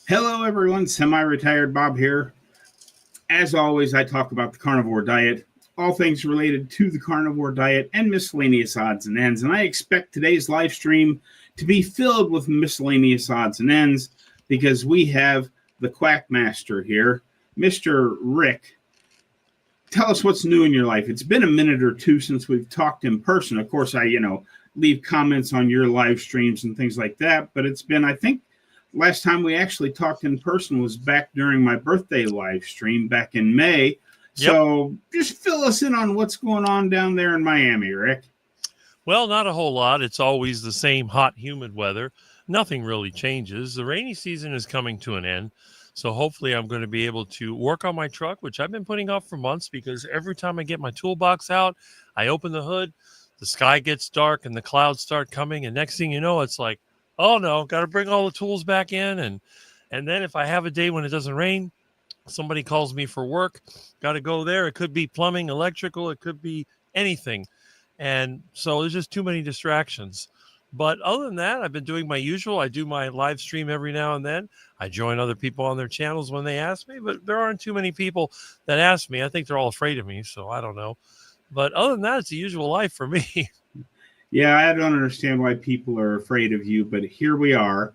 Hello, everyone. Semi-retired Bob here. As always, I talk about the carnivore diet, all things related to the carnivore diet, and miscellaneous odds and ends. And I expect today's live stream to be filled with miscellaneous odds and ends because we have the Quack Master here, Mr. Rick. Tell us what's new in your life. It's been a minute or two since we've talked in person. Of course, I leave comments on your live streams and things like that, but it's been, I think, last time we actually talked in person was back during my birthday live stream back in May. Yep. So just fill us in on what's going on down there in Miami, Rick. Well, not a whole lot. It's always the same hot, humid weather. Nothing really changes. The rainy season is coming to an end. So hopefully I'm going to be able to work on my truck, which I've been putting off for months because every time I get my toolbox out, I open the hood, the sky gets dark and the clouds start coming. And next thing you know, it's like, oh no, got to bring all the tools back in. And then if I have a day when it doesn't rain, somebody calls me for work, got to go there. It could be plumbing, electrical, it could be anything. And so there's just too many distractions. But other than that, I've been doing my usual. I do my live stream every now and then. I join other people on their channels when they ask me, but there aren't too many people that ask me. I think they're all afraid of me, so I don't know. But other than that, it's the usual life for me. Yeah, I don't understand why people are afraid of you, but here we are.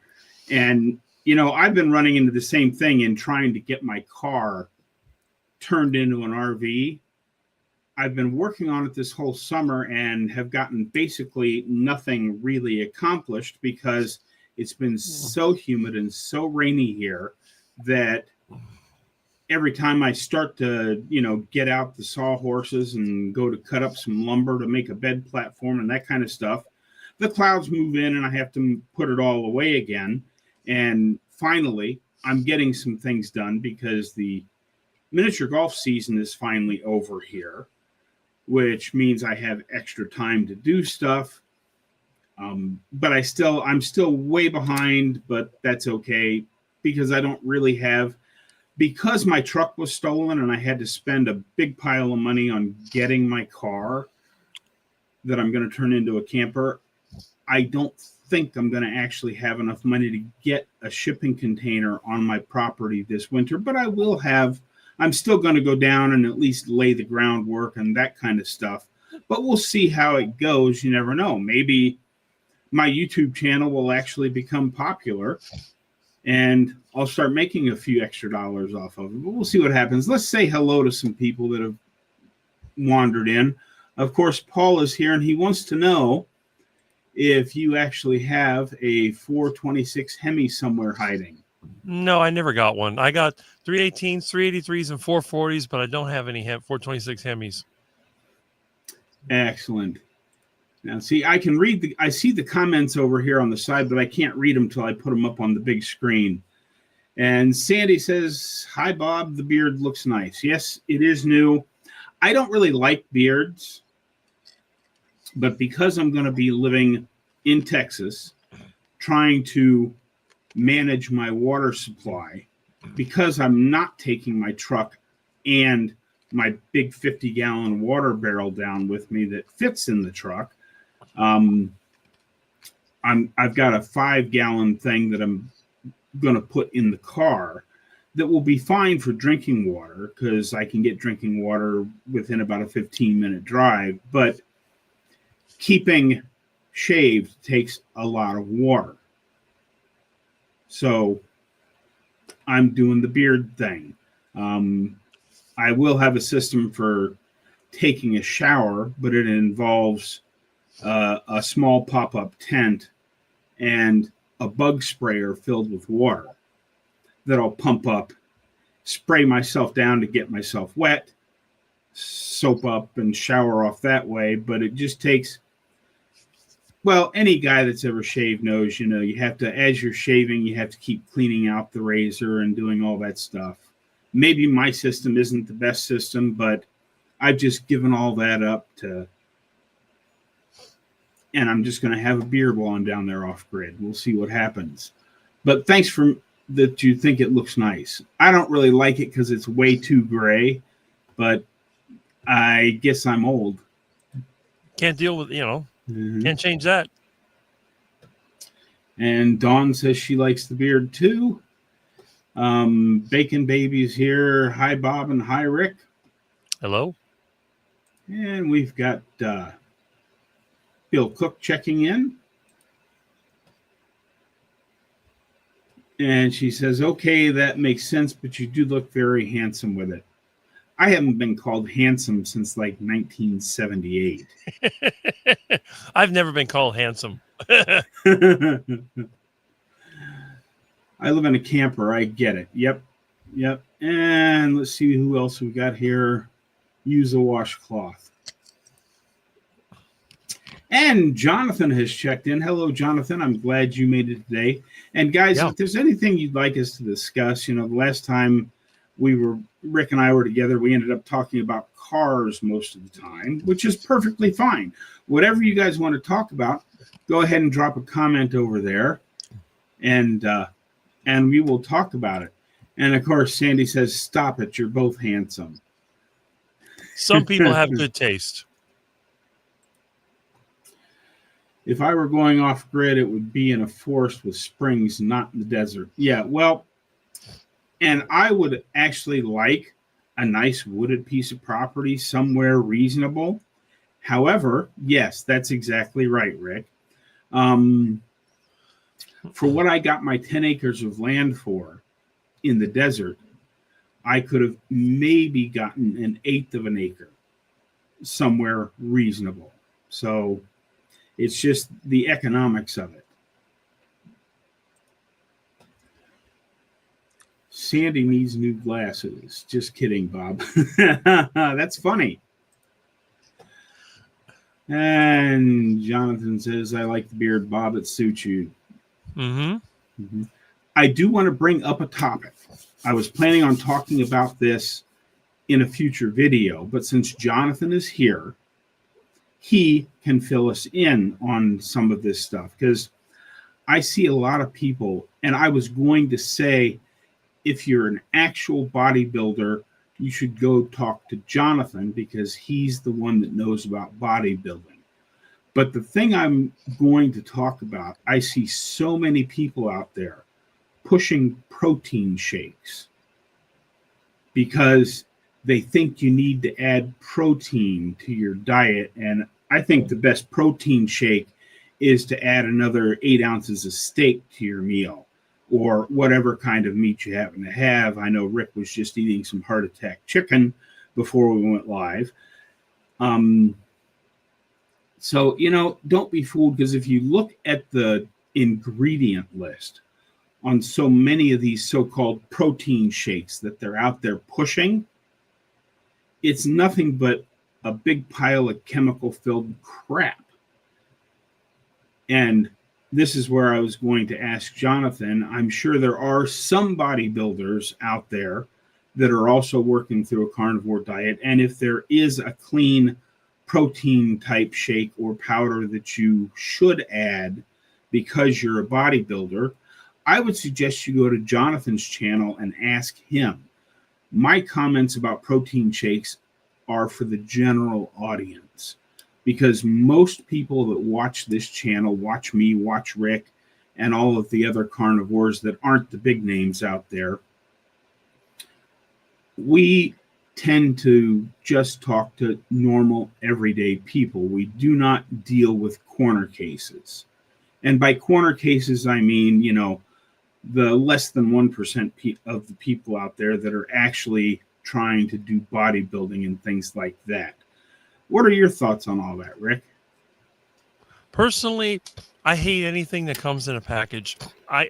And, I've been running into the same thing in trying to get my car turned into an RV. I've been working on it this whole summer and have gotten basically nothing really accomplished because it's been so humid and so rainy here that every time I start to, get out the sawhorses and go to cut up some lumber to make a bed platform and that kind of stuff, the clouds move in and I have to put it all away again. And finally, I'm getting some things done because the miniature golf season is finally over here, which means I have extra time to do stuff. But I'm still way behind, but that's okay because I don't really have, because my truck was stolen and I had to spend a big pile of money on getting my car that I'm going to turn into a camper. I don't think I'm going to actually have enough money to get a shipping container on my property this winter, but I'm still going to go down and at least lay the groundwork and that kind of stuff. But we'll see how it goes. You never know. Maybe my YouTube channel will actually become popular and I'll start making a few extra dollars off of it. But we'll see what happens. Let's say hello to some people that have wandered in. Of course, Paul is here and he wants to know if you actually have a 426 Hemi somewhere hiding. No, I never got one. I got 318s, 383s, and 440s, but I don't have any 426 Hemis. Excellent. Now, see, I see the comments over here on the side, but I can't read them till I put them up on the big screen. And Sandy says, hi, Bob, the beard looks nice. Yes, it is new. I don't really like beards, but because I'm going to be living in Texas, trying to manage my water supply, because I'm not taking my truck and my big 50-gallon water barrel down with me that fits in the truck. I've got a 5-gallon thing that I'm going to put in the car that will be fine for drinking water because I can get drinking water within about a 15-minute drive. But keeping shaved takes a lot of water. So I'm doing the beard thing. I will have a system for taking a shower, but it involves a small pop-up tent and a bug sprayer filled with water that I'll pump up, spray myself down to get myself wet, soap up and shower off that way. But it just takes, well, any guy that's ever shaved knows, you have to, as you're shaving, you have to keep cleaning out the razor and doing all that stuff. Maybe my system isn't the best system, but I've just given all that up and I'm just going to have a beard while I'm down there off grid. We'll see what happens. But thanks for that. You think it looks nice. I don't really like it because it's way too gray, but I guess I'm old. Can't deal with, can't change that. And Dawn says she likes the beard too. Bacon Baby's here. Hi, Bob, and hi, Rick. Hello. And we've got Bill Cook checking in. And she says, okay, that makes sense, but you do look very handsome with it. I haven't been called handsome since like 1978. I've never been called handsome. I live in a camper. I get it. Yep. And let's see who else we got here. Use a washcloth. And Jonathan has checked in. Hello, Jonathan. I'm glad you made it today. And guys, if there's anything you'd like us to discuss, the last time Rick and I were together, we ended up talking about cars most of the time, which is perfectly fine. Whatever you guys want to talk about, go ahead and drop a comment over there, and we will talk about it. And of course, Sandy says, "Stop it! You're both handsome." Some people have good taste. If I were going off grid, it would be in a forest with springs, not in the desert. Yeah, well, and I would actually like a nice wooded piece of property somewhere reasonable. However, yes, that's exactly right, Rick. For what I got my 10 acres of land for in the desert, I could have maybe gotten an eighth of an acre somewhere reasonable. So it's just the economics of it. Sandy needs new glasses. Just kidding, Bob. That's funny. And Jonathan says, I like the beard, Bob. It suits you. Mm-hmm. I do want to bring up a topic. I was planning on talking about this in a future video, but since Jonathan is here, he can fill us in on some of this stuff, because I see a lot of people, and I was going to say, if you're an actual bodybuilder, you should go talk to Jonathan, because he's the one that knows about bodybuilding. But the thing I'm going to talk about, I see so many people out there pushing protein shakes because they think you need to add protein to your diet. And I think the best protein shake is to add another 8 ounces of steak to your meal, or whatever kind of meat you happen to have. I know Rick was just eating some heart attack chicken before we went live. So, don't be fooled, because if you look at the ingredient list on so many of these so-called protein shakes that they're out there pushing, it's nothing but a big pile of chemical-filled crap. And this is where I was going to ask Jonathan. I'm sure there are some bodybuilders out there that are also working through a carnivore diet. And if there is a clean protein type shake or powder that you should add because you're a bodybuilder, I would suggest you go to Jonathan's channel and ask him. My comments about protein shakes are for the general audience, because most people that watch this channel, watch me, watch Rick, and all of the other carnivores that aren't the big names out there, we tend to just talk to normal, everyday people. We do not deal with corner cases. And by corner cases, I mean, the less than 1% of the people out there that are actually trying to do bodybuilding and things like that. What are your thoughts on all that, Rick? Personally, I hate anything that comes in a package.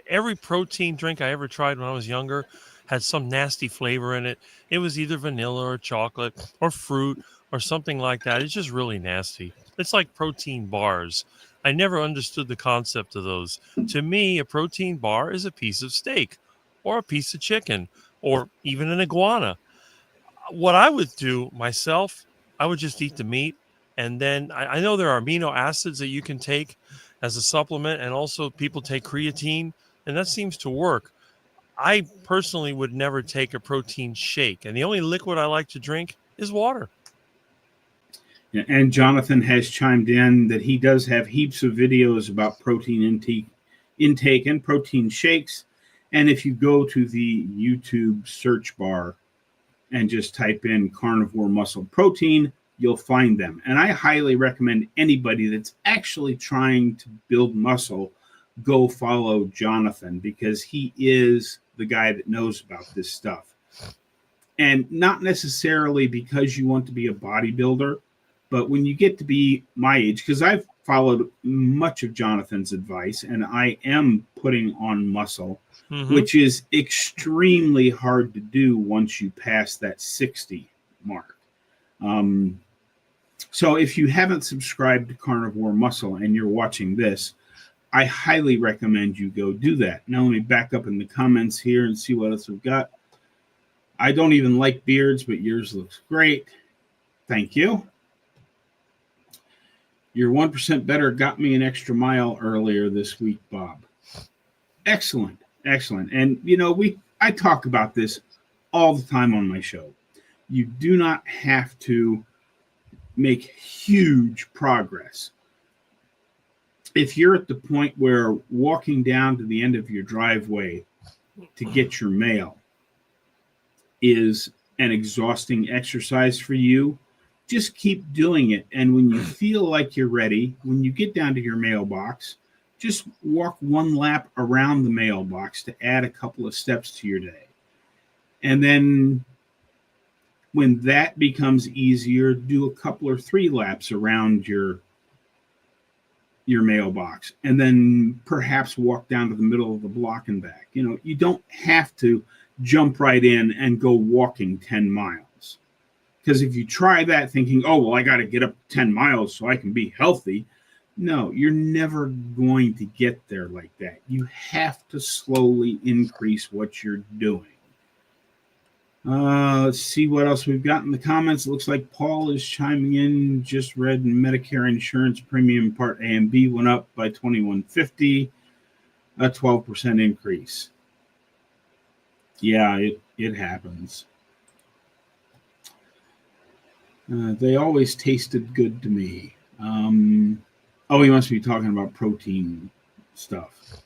Every protein drink I ever tried when I was younger had some nasty flavor in it. It was either vanilla or chocolate or fruit or something like that. It's just really nasty. It's like protein bars. I never understood the concept of those. To me, a protein bar is a piece of steak or a piece of chicken or even an iguana. What I would do myself, I would just eat the meat. And then I know there are amino acids that you can take as a supplement, and also people take creatine, and that seems to work. I personally would never take a protein shake, and the only liquid I like to drink is water. And Jonathan has chimed in that he does have heaps of videos about protein intake and protein shakes. And if you go to the YouTube search bar and just type in Carnivore Muscle Protein, you'll find them. And I highly recommend anybody that's actually trying to build muscle go follow Jonathan, because he is the guy that knows about this stuff. And not necessarily because you want to be a bodybuilder, but when you get to be my age, because I've followed much of Jonathan's advice and I am putting on muscle, which is extremely hard to do once you pass that 60 mark. So if you haven't subscribed to Carnivore Muscle and you're watching this, I highly recommend you go do that. Now let me back up in the comments here and see what else we've got. I don't even like beards, but yours looks great. Thank you. Your 1% better got me an extra mile earlier this week, Bob. Excellent. Excellent. And, you know, I talk about this all the time on my show. You do not have to make huge progress. If you're at the point where walking down to the end of your driveway to get your mail is an exhausting exercise for you, just keep doing it. And when you feel like you're ready, when you get down to your mailbox, just walk one lap around the mailbox to add a couple of steps to your day. And then when that becomes easier, do a couple or 3 laps around your mailbox, and then perhaps walk down to the middle of the block and back. You know, you don't have to jump right in and go walking 10 miles. Because if you try that thinking, oh, well, I got to get up 10 miles so I can be healthy. No, you're never going to get there like that. You have to slowly increase what you're doing. Let's see what else we've got in the comments. It looks like Paul is chiming in. Just read Medicare insurance premium Part A and B went up by $21.50, a 12% increase. Yeah, it happens. They always tasted good to me. Oh, he must be talking about protein stuff.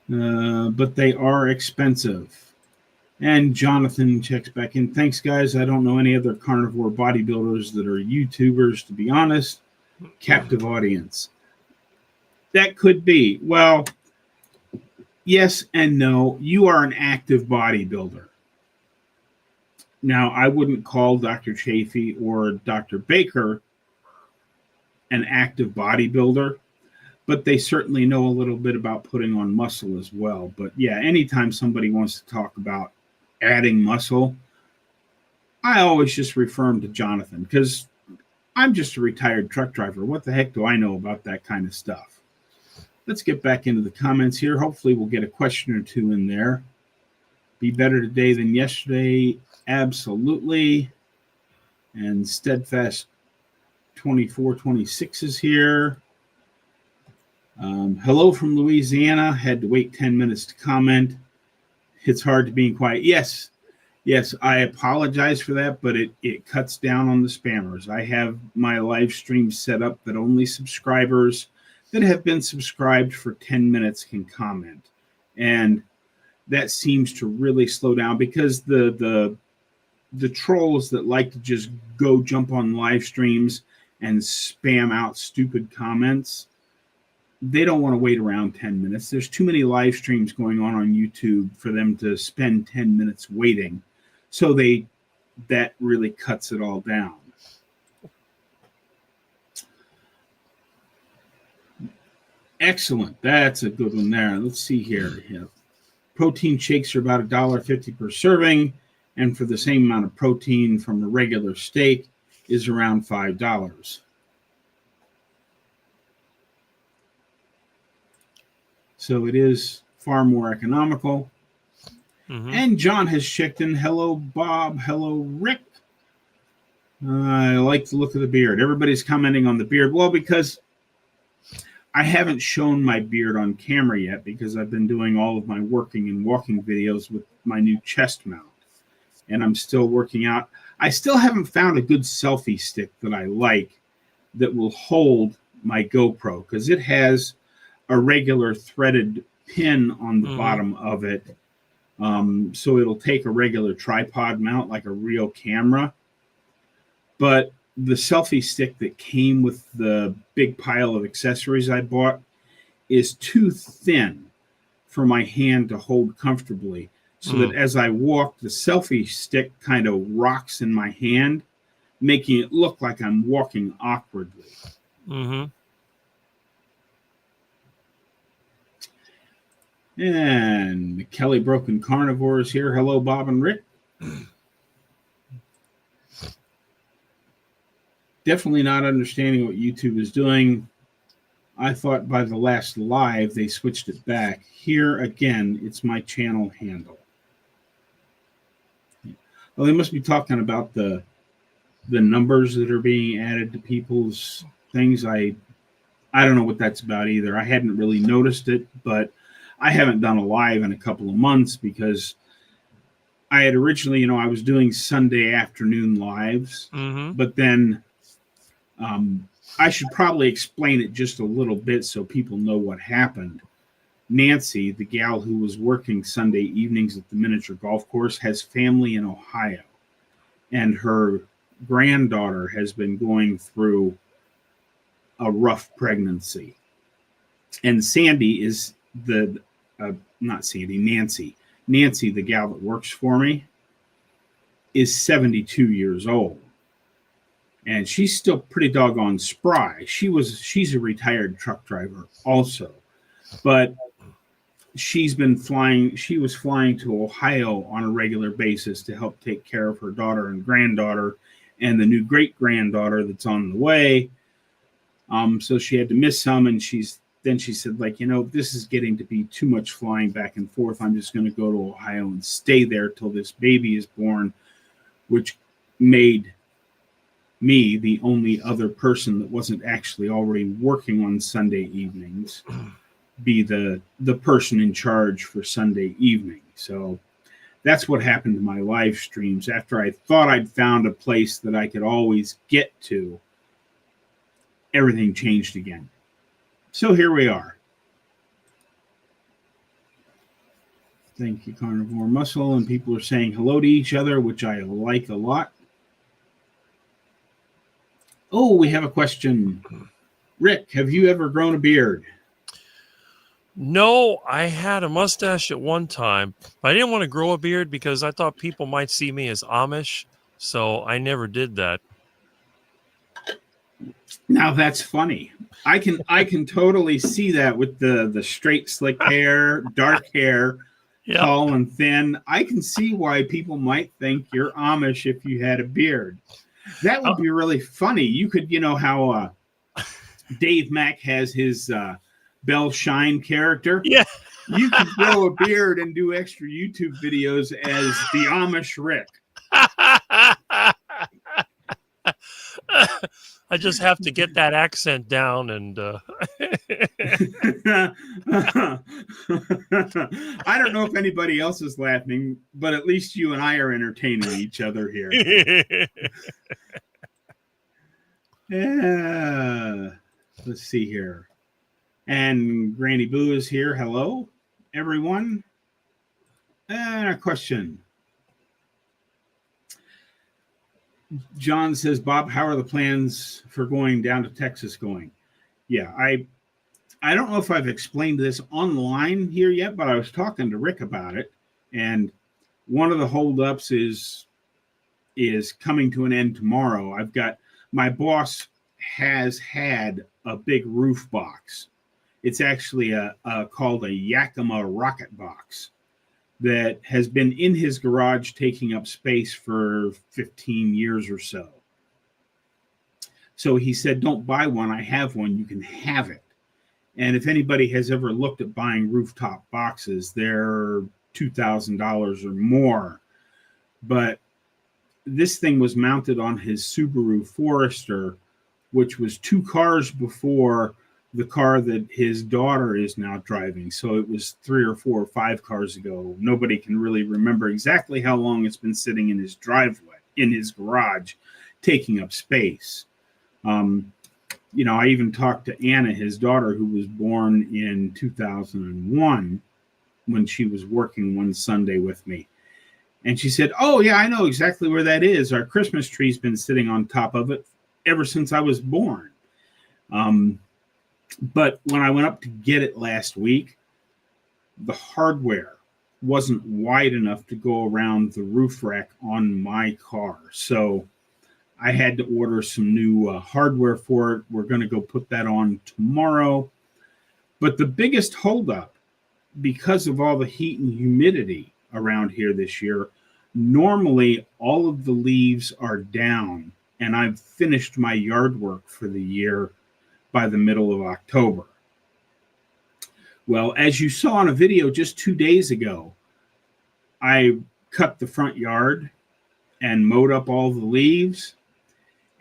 But they are expensive. And Jonathan checks back in. Thanks, guys. I don't know any other carnivore bodybuilders that are YouTubers, to be honest. Captive audience. That could be. Well, yes and no. You are an active bodybuilder. Now, I wouldn't call Dr. Chafee or Dr. Baker an active bodybuilder, but they certainly know a little bit about putting on muscle as well. But yeah, anytime somebody wants to talk about adding muscle, I always just refer them to Jonathan, because I'm just a retired truck driver. What the heck do I know about that kind of stuff? Let's get back into the comments here. Hopefully we'll get a question or two in there. Be better today than yesterday. Absolutely. And Steadfast 2426 is here. Hello from Louisiana. Had to wait 10 minutes to comment. It's hard to be quiet. Yes, I apologize for that, but it cuts down on the spammers. I have my live stream set up that only subscribers that have been subscribed for 10 minutes can comment. And that seems to really slow down, because the trolls that like to just go jump on live streams and spam out stupid comments, they don't want to wait around 10 minutes. There's too many live streams going on YouTube for them to spend 10 minutes waiting. So that really cuts it all down. Excellent. That's a good one there. Let's see here. Yeah. Protein shakes are about $1.50 per serving, and for the same amount of protein from a regular steak is around $5. So it is far more economical. And John has checked in. Hello, Bob. Hello, Rick. I like the look of the beard. Everybody's commenting on the beard. Well, because I haven't shown my beard on camera yet, because I've been doing all of my working and walking videos with my new chest mount. And I'm still working out. I still haven't found a good selfie stick that I like that will hold my GoPro, because it has a regular threaded pin on the bottom of it. So it'll take a regular tripod mount like a real camera. But the selfie stick that came with the big pile of accessories I bought is too thin for my hand to hold comfortably. So that as I walk, the selfie stick kind of rocks in my hand, making it look like I'm walking awkwardly. Mm-hmm. And Kelly Broken Carnivore is here. Hello, Bob and Rick. Definitely not understanding what YouTube is doing. I thought by the last live they switched it back. Here again, it's my channel handle. Well, they must be talking about the numbers that are being added to people's things. I don't know what that's about either. I hadn't really noticed it, but I haven't done a live in a couple of months because I had originally, I was doing Sunday afternoon lives, but then I should probably explain it just a little bit so people know what happened. Nancy, the gal who was working Sunday evenings at the miniature golf course, has family in Ohio, and her granddaughter has been going through a rough pregnancy. And Sandy is Nancy, the gal that works for me, is 72 years old. And she's still pretty doggone spry. She's a retired truck driver also. But she was flying to Ohio on a regular basis to help take care of her daughter and granddaughter and the new great-granddaughter that's on the way. So she had to miss some, and she said, this is getting to be too much flying back and forth. I'm just going to go to Ohio and stay there till this baby is born, which made me the only other person that wasn't actually already working on Sunday evenings be the person in charge for Sunday evening. So that's what happened to my live streams. After I thought I'd found a place that I could always get to, everything changed again. So here we are. Thank you, Carnivore Muscle. And people are saying hello to each other, which I like a lot. Oh, we have a question. Rick, have you ever grown a beard? No, I had a mustache at one time. I didn't want to grow a beard because I thought people might see me as Amish, so I never did that. Now that's funny. I can totally see that with the straight slick hair, dark hair, yep. Tall and thin. I can see why people might think you're Amish if you had a beard. That would be really funny. You could, how Dave Mack has his Bell Shine character. Yeah. You could grow a beard and do extra YouTube videos as the Amish Rick. I just have to get that accent down and I don't know if anybody else is laughing, but at least you and I are entertaining each other here. Yeah. Let's see here. And Granny Boo is here. Hello, everyone. And a question. John says, Bob, how are the plans for going down to Texas going? Yeah, I don't know if I've explained this online here yet, but I was talking to Rick about it. And one of the holdups is coming to an end tomorrow. My boss has had a big roof box. It's actually called a Yakima rocket box that has been in his garage taking up space for 15 years or so. So he said, don't buy one. I have one. You can have it. And if anybody has ever looked at buying rooftop boxes, they're $2,000 or more. But this thing was mounted on his Subaru Forester, which was 2 cars before the car that his daughter is now driving. So it was 3 or 4 or 5 cars ago. Nobody can really remember exactly how long it's been sitting in his driveway, in his garage, taking up space. I even talked to Anna, his daughter, who was born in 2001, when she was working one Sunday with me. And she said, "Oh, yeah, I know exactly where that is. Our Christmas tree's been sitting on top of it ever since I was born." But when I went up to get it last week, the hardware wasn't wide enough to go around the roof rack on my car. So I had to order some new hardware for it. We're going to go put that on tomorrow. But the biggest holdup, because of all the heat and humidity around here this year, normally all of the leaves are down, and I've finished my yard work for the year by the middle of October. Well, as you saw in a video just 2 days ago, I cut the front yard and mowed up all the leaves.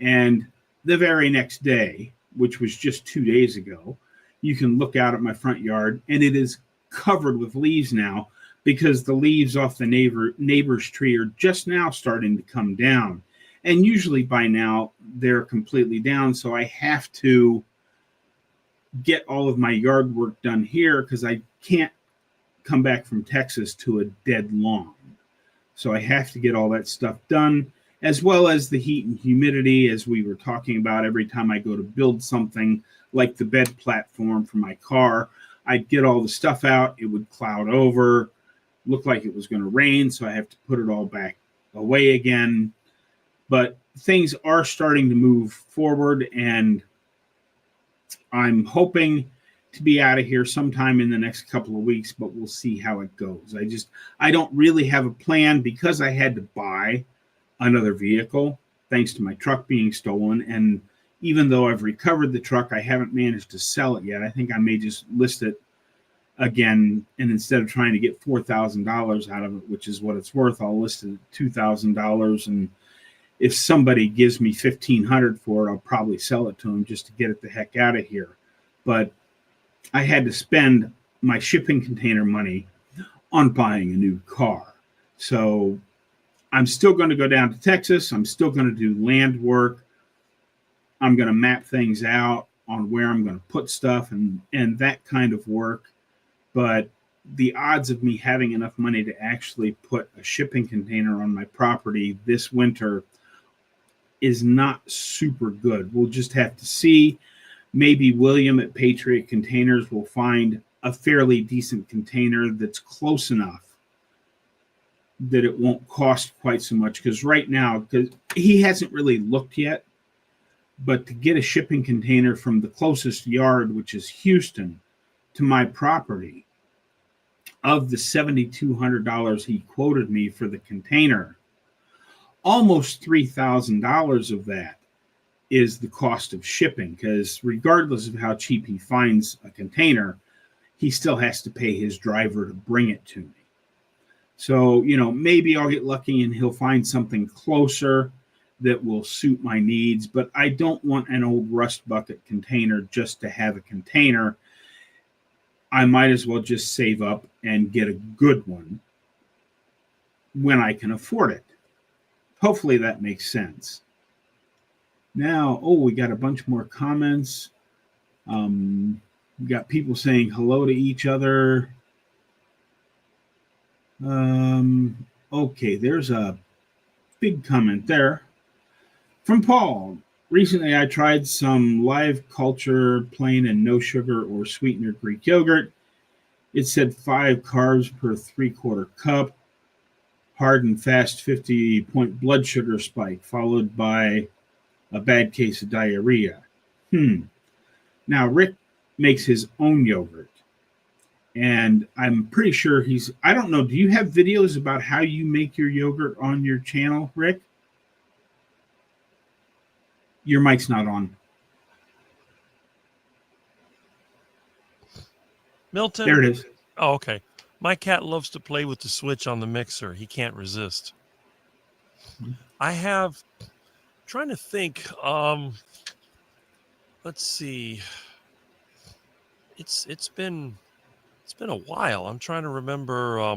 And the very next day, which was just 2 days ago, you can look out at my front yard and it is covered with leaves now, because the leaves off the neighbor's tree are just now starting to come down. And usually by now they're completely down. So I have to get all of my yard work done here because I can't come back from Texas to a dead lawn. So I have to get all that stuff done, as well as the heat and humidity, as we were talking about. Every time I go to build something like the bed platform for my car, I'd get all the stuff out. It would cloud over, look like it was going to rain. So I have to put it all back away again. But things are starting to move forward, and I'm hoping to be out of here sometime in the next couple of weeks, but we'll see how it goes. I don't really have a plan, because I had to buy another vehicle thanks to my truck being stolen. And even though I've recovered the truck, I haven't managed to sell it yet. I think I may just list it again, and instead of trying to get $4,000 out of it, which is what it's worth, I'll list it at $2,000. And if somebody gives me $1,500 for it, I'll probably sell it to them just to get it the heck out of here. But I had to spend my shipping container money on buying a new car. So I'm still going to go down to Texas. I'm still going to do land work. I'm going to map things out on where I'm going to put stuff and that kind of work. But the odds of me having enough money to actually put a shipping container on my property this winter is not super good. We'll just have to see. Maybe William at Patriot Containers will find a fairly decent container that's close enough that it won't cost quite so much. Because right now, because he hasn't really looked yet, but to get a shipping container from the closest yard, which is Houston, to my property, of the $7,200 he quoted me for the container, almost $3,000 of that is the cost of shipping, because regardless of how cheap he finds a container, he still has to pay his driver to bring it to me. So, maybe I'll get lucky and he'll find something closer that will suit my needs, but I don't want an old rust bucket container just to have a container. I might as well just save up and get a good one when I can afford it. Hopefully that makes sense. Now, we got a bunch more comments. We got people saying hello to each other. Okay, there's a big comment there from Paul. Recently, I tried some Live Culture plain and no sugar or sweetener Greek yogurt. It said 5 carbs per 3/4 cup, hard and fast 50-point blood sugar spike, followed by a bad case of diarrhea. Now, Rick makes his own yogurt, and I'm pretty sure I don't know, do you have videos about how you make your yogurt on your channel, Rick? Your mic's not on. Milton. There it is. Oh, okay. My cat loves to play with the switch on the mixer. He can't resist. Trying to think, let's see. It's been a while. I'm trying to remember. I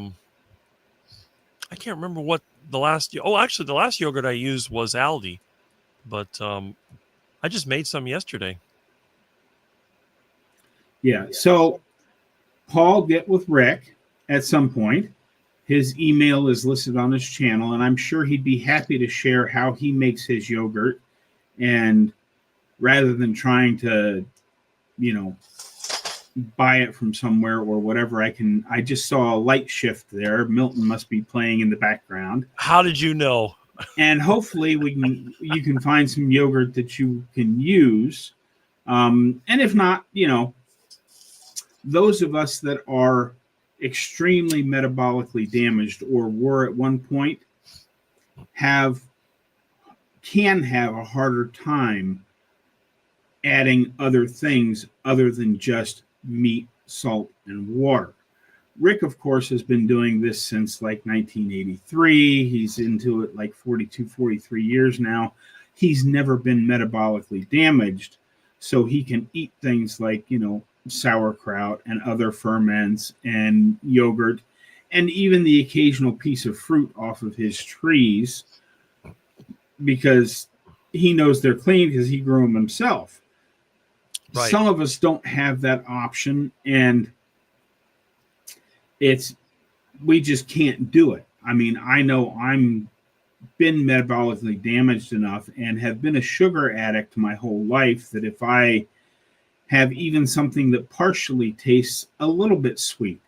can't remember what the last. Actually, the last yogurt I used was Aldi, but I just made some yesterday. Yeah. So Paul, get with Rick at some point. His email is listed on his channel, and I'm sure he'd be happy to share how he makes his yogurt. And rather than trying to, you know, buy it from somewhere or whatever, I just saw a light shift there. Milton must be playing in the background. How did you know? And hopefully you can find some yogurt that you can use. And if not, you know, those of us that are extremely metabolically damaged or were at one point can have a harder time adding other things other than just meat, salt, and water. Rick, of course, has been doing this since like 1983. He's into it like 42, 43 years now. He's never been metabolically damaged, so he can eat things like, you know, sauerkraut and other ferments and yogurt and even the occasional piece of fruit off of his trees because he knows they're clean because he grew them himself. Right. Some of us don't have that option, and we just can't do it. I mean, I know I'm been metabolically damaged enough and have been a sugar addict my whole life that if I have even something that partially tastes a little bit sweet,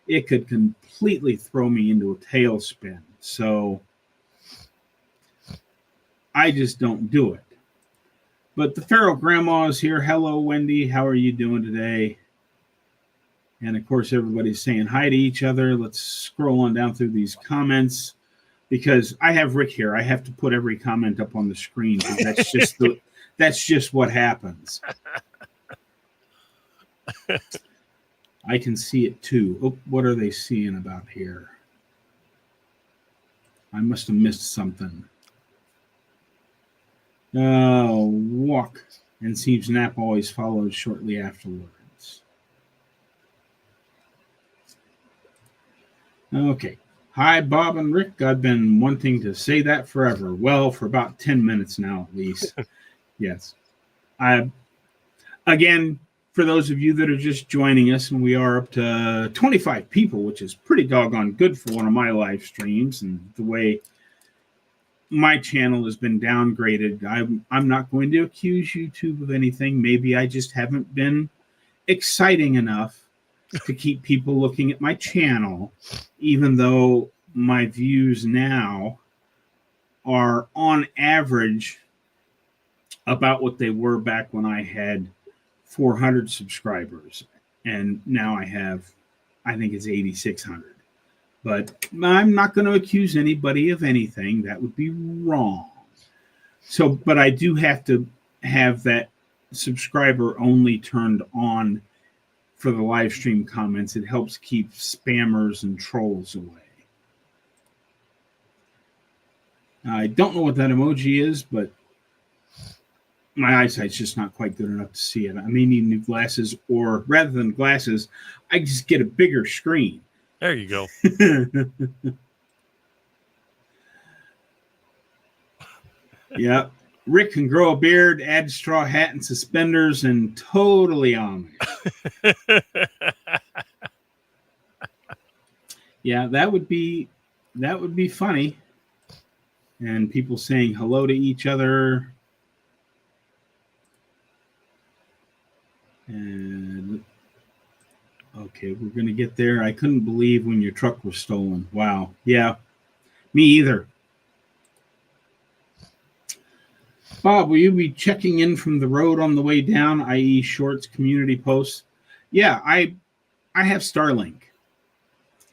it could completely throw me into a tailspin. So I just don't do it. But the feral grandma is here. Hello, Wendy. How are you doing today? And of course, everybody's saying hi to each other. Let's scroll on down through these comments because I have Rick here. I have to put every comment up on the screen because that's just what happens. I can see it too. Oh, what are they seeing about here? I must have missed something. Walk and seems nap always follows shortly afterwards. Okay. Hi, Bob and Rick. I've been wanting to say that forever. Well, for about 10 minutes now, at least. Yes. Again, for those of you that are just joining us, and we are up to 25 people, which is pretty doggone good for one of my live streams and the way my channel has been downgraded. I'm not going to accuse YouTube of anything. Maybe I just haven't been exciting enough to keep people looking at my channel, even though my views now are on average about what they were back when I had 400 subscribers. And now I think it's 8,600. But I'm not going to accuse anybody of anything. That would be wrong. So, but I do have to have that subscriber only turned on for the live stream comments. It helps keep spammers and trolls away. I don't know what that emoji is, but my eyesight's just not quite good enough to see it. I may need new glasses, or rather than glasses, I just get a bigger screen. There you go. Yeah. Rick can grow a beard, add straw hat and suspenders, and totally on it. Yeah, that would be funny. And people saying hello to each other. And okay, we're going to get there. I couldn't believe when your truck was stolen. Wow. Yeah, me either. Bob, will you be checking in from the road on the way down, i.e. shorts, community posts? Yeah, I have Starlink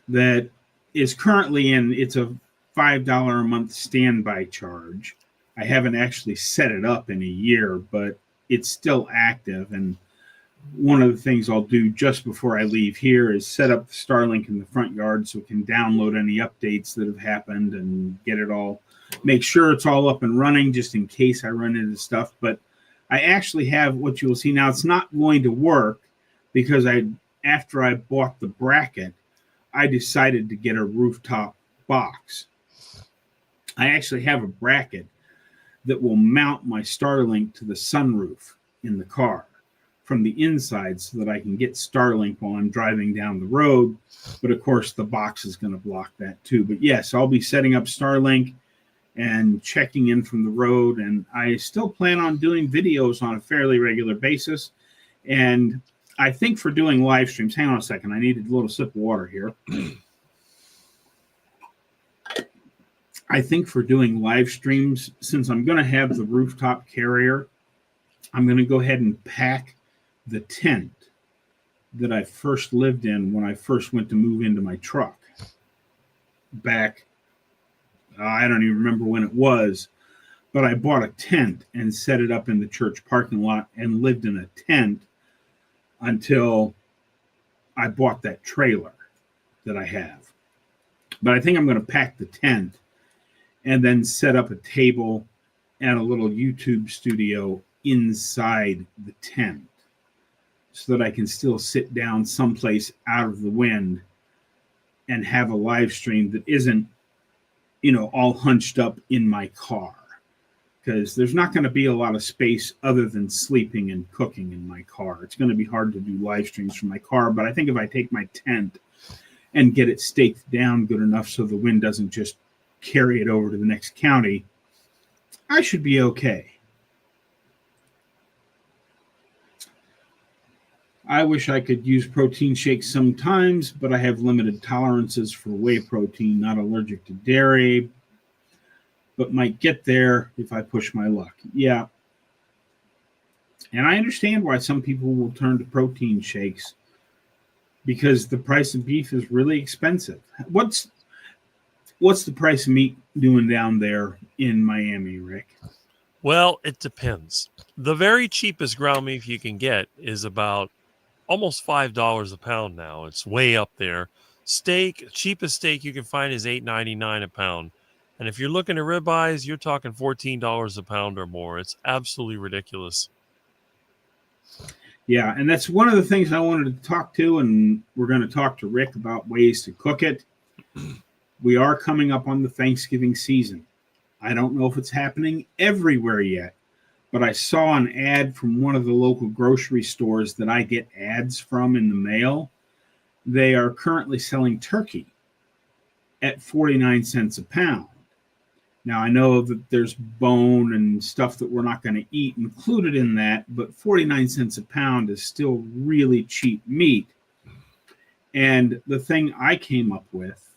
that is currently it's a $5 a month standby charge. I haven't actually set it up in a year, but it's still active. And one of the things I'll do just before I leave here is set up the Starlink in the front yard so it can download any updates that have happened and get it all, make sure it's all up and running just in case I run into stuff. But I actually have what you will see now. It's not going to work because after I bought the bracket, I decided to get a rooftop box. I actually have a bracket that will mount my Starlink to the sunroof in the car from the inside so that I can get Starlink while I'm driving down the road. But of course, the box is going to block that too. But yes, I'll be setting up Starlink and checking in from the road. And I still plan on doing videos on a fairly regular basis. And I think for doing live streams, hang on a second, I need a little sip of water here. I think for doing live streams, since I'm going to have the rooftop carrier, I'm going to go ahead and pack the tent that I first lived in when I first went to move into my truck back. I don't even remember when it was, but I bought a tent and set it up in the church parking lot and lived in a tent until I bought that trailer that I have. But I think I'm going to pack the tent and then set up a table and a little YouTube studio inside the tent so that I can still sit down someplace out of the wind and have a live stream that isn't, all hunched up in my car, because there's not going to be a lot of space other than sleeping and cooking in my car. It's going to be hard to do live streams from my car, but I think if I take my tent and get it staked down good enough so the wind doesn't just carry it over to the next county, I should be okay. I wish I could use protein shakes sometimes, but I have limited tolerances for whey protein, not allergic to dairy, but might get there if I push my luck. Yeah. And I understand why some people will turn to protein shakes, because the price of beef is really expensive. What's the price of meat doing down there in Miami, Rick? Well, it depends. The very cheapest ground beef you can get is about almost $5 a pound now. It's way up there. Steak, cheapest steak you can find is $8.99 a pound. And if you're looking at ribeyes, you're talking $14 a pound or more. It's absolutely ridiculous. Yeah, and that's one of the things I wanted to talk to, and we're going to talk to Rick about ways to cook it. We are coming up on the Thanksgiving season. I don't know if it's happening everywhere yet, but I saw an ad from one of the local grocery stores that I get ads from in the mail. They are currently selling turkey at 49 cents a pound. Now, I know that there's bone and stuff that we're not going to eat included in that, but 49 cents a pound is still really cheap meat. And the thing I came up with,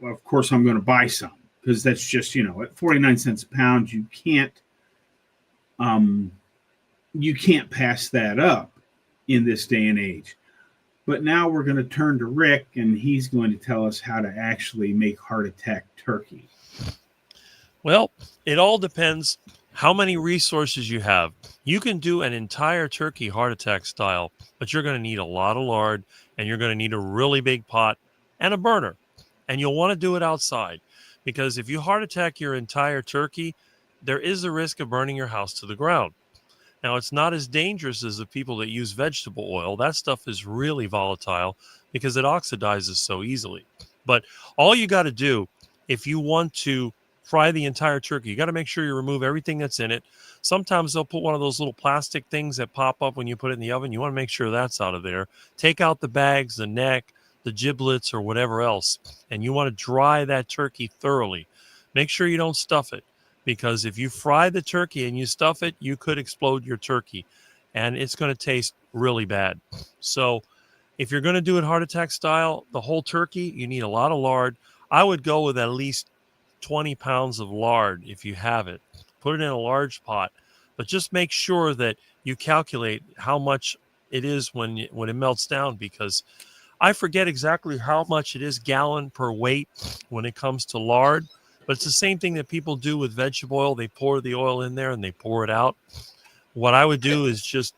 well, of course, I'm going to buy some, because that's just, at 49 cents a pound, you can't pass that up in this day and age. But now we're going to turn to Rick, and he's going to tell us how to actually make heart attack turkey. Well, it all depends how many resources you have. You can do an entire turkey heart attack style, but you're going to need a lot of lard, and you're going to need a really big pot and a burner. And you'll want to do it outside, because if you heart attack your entire turkey, there is a risk of burning your house to the ground. Now, it's not as dangerous as the people that use vegetable oil. That stuff is really volatile because it oxidizes so easily. But all you got to do, if you want to fry the entire turkey, you got to make sure you remove everything that's in it. Sometimes they'll put one of those little plastic things that pop up when you put it in the oven. You want to make sure that's out of there. Take out the bags, the neck, the giblets, or whatever else. And you want to dry that turkey thoroughly. Make sure you don't stuff it, because if you fry the turkey and you stuff it, you could explode your turkey, and it's going to taste really bad. So if you're going to do it heart attack style, the whole turkey, you need a lot of lard. I would go with at least 20 pounds of lard if you have it. Put it in a large pot, but just make sure that you calculate how much it is when it melts down, because I forget exactly how much it is gallon per weight when it comes to lard, but it's the same thing that people do with vegetable oil. They pour the oil in there and they pour it out. What I would do is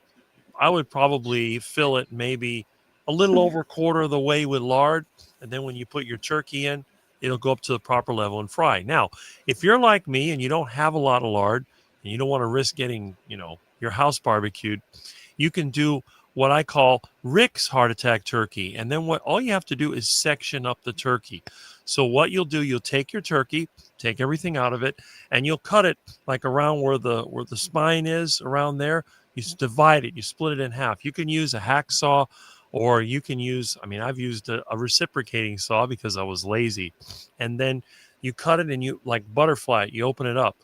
I would probably fill it maybe a little over a quarter of the way with lard. And then when you put your turkey in, it'll go up to the proper level and fry. Now, if you're like me and you don't have a lot of lard and you don't want to risk getting, your house barbecued, you can do what I call Rick's heart attack turkey. And then all you have to do is section up the turkey. So what you'll do, you'll take your turkey, take everything out of it, and you'll cut it like around where the spine is, around there. You divide it, you split it in half. You can use a hacksaw, or you can use, I've used a reciprocating saw because I was lazy. And then you cut it and you like butterfly it, you open it up.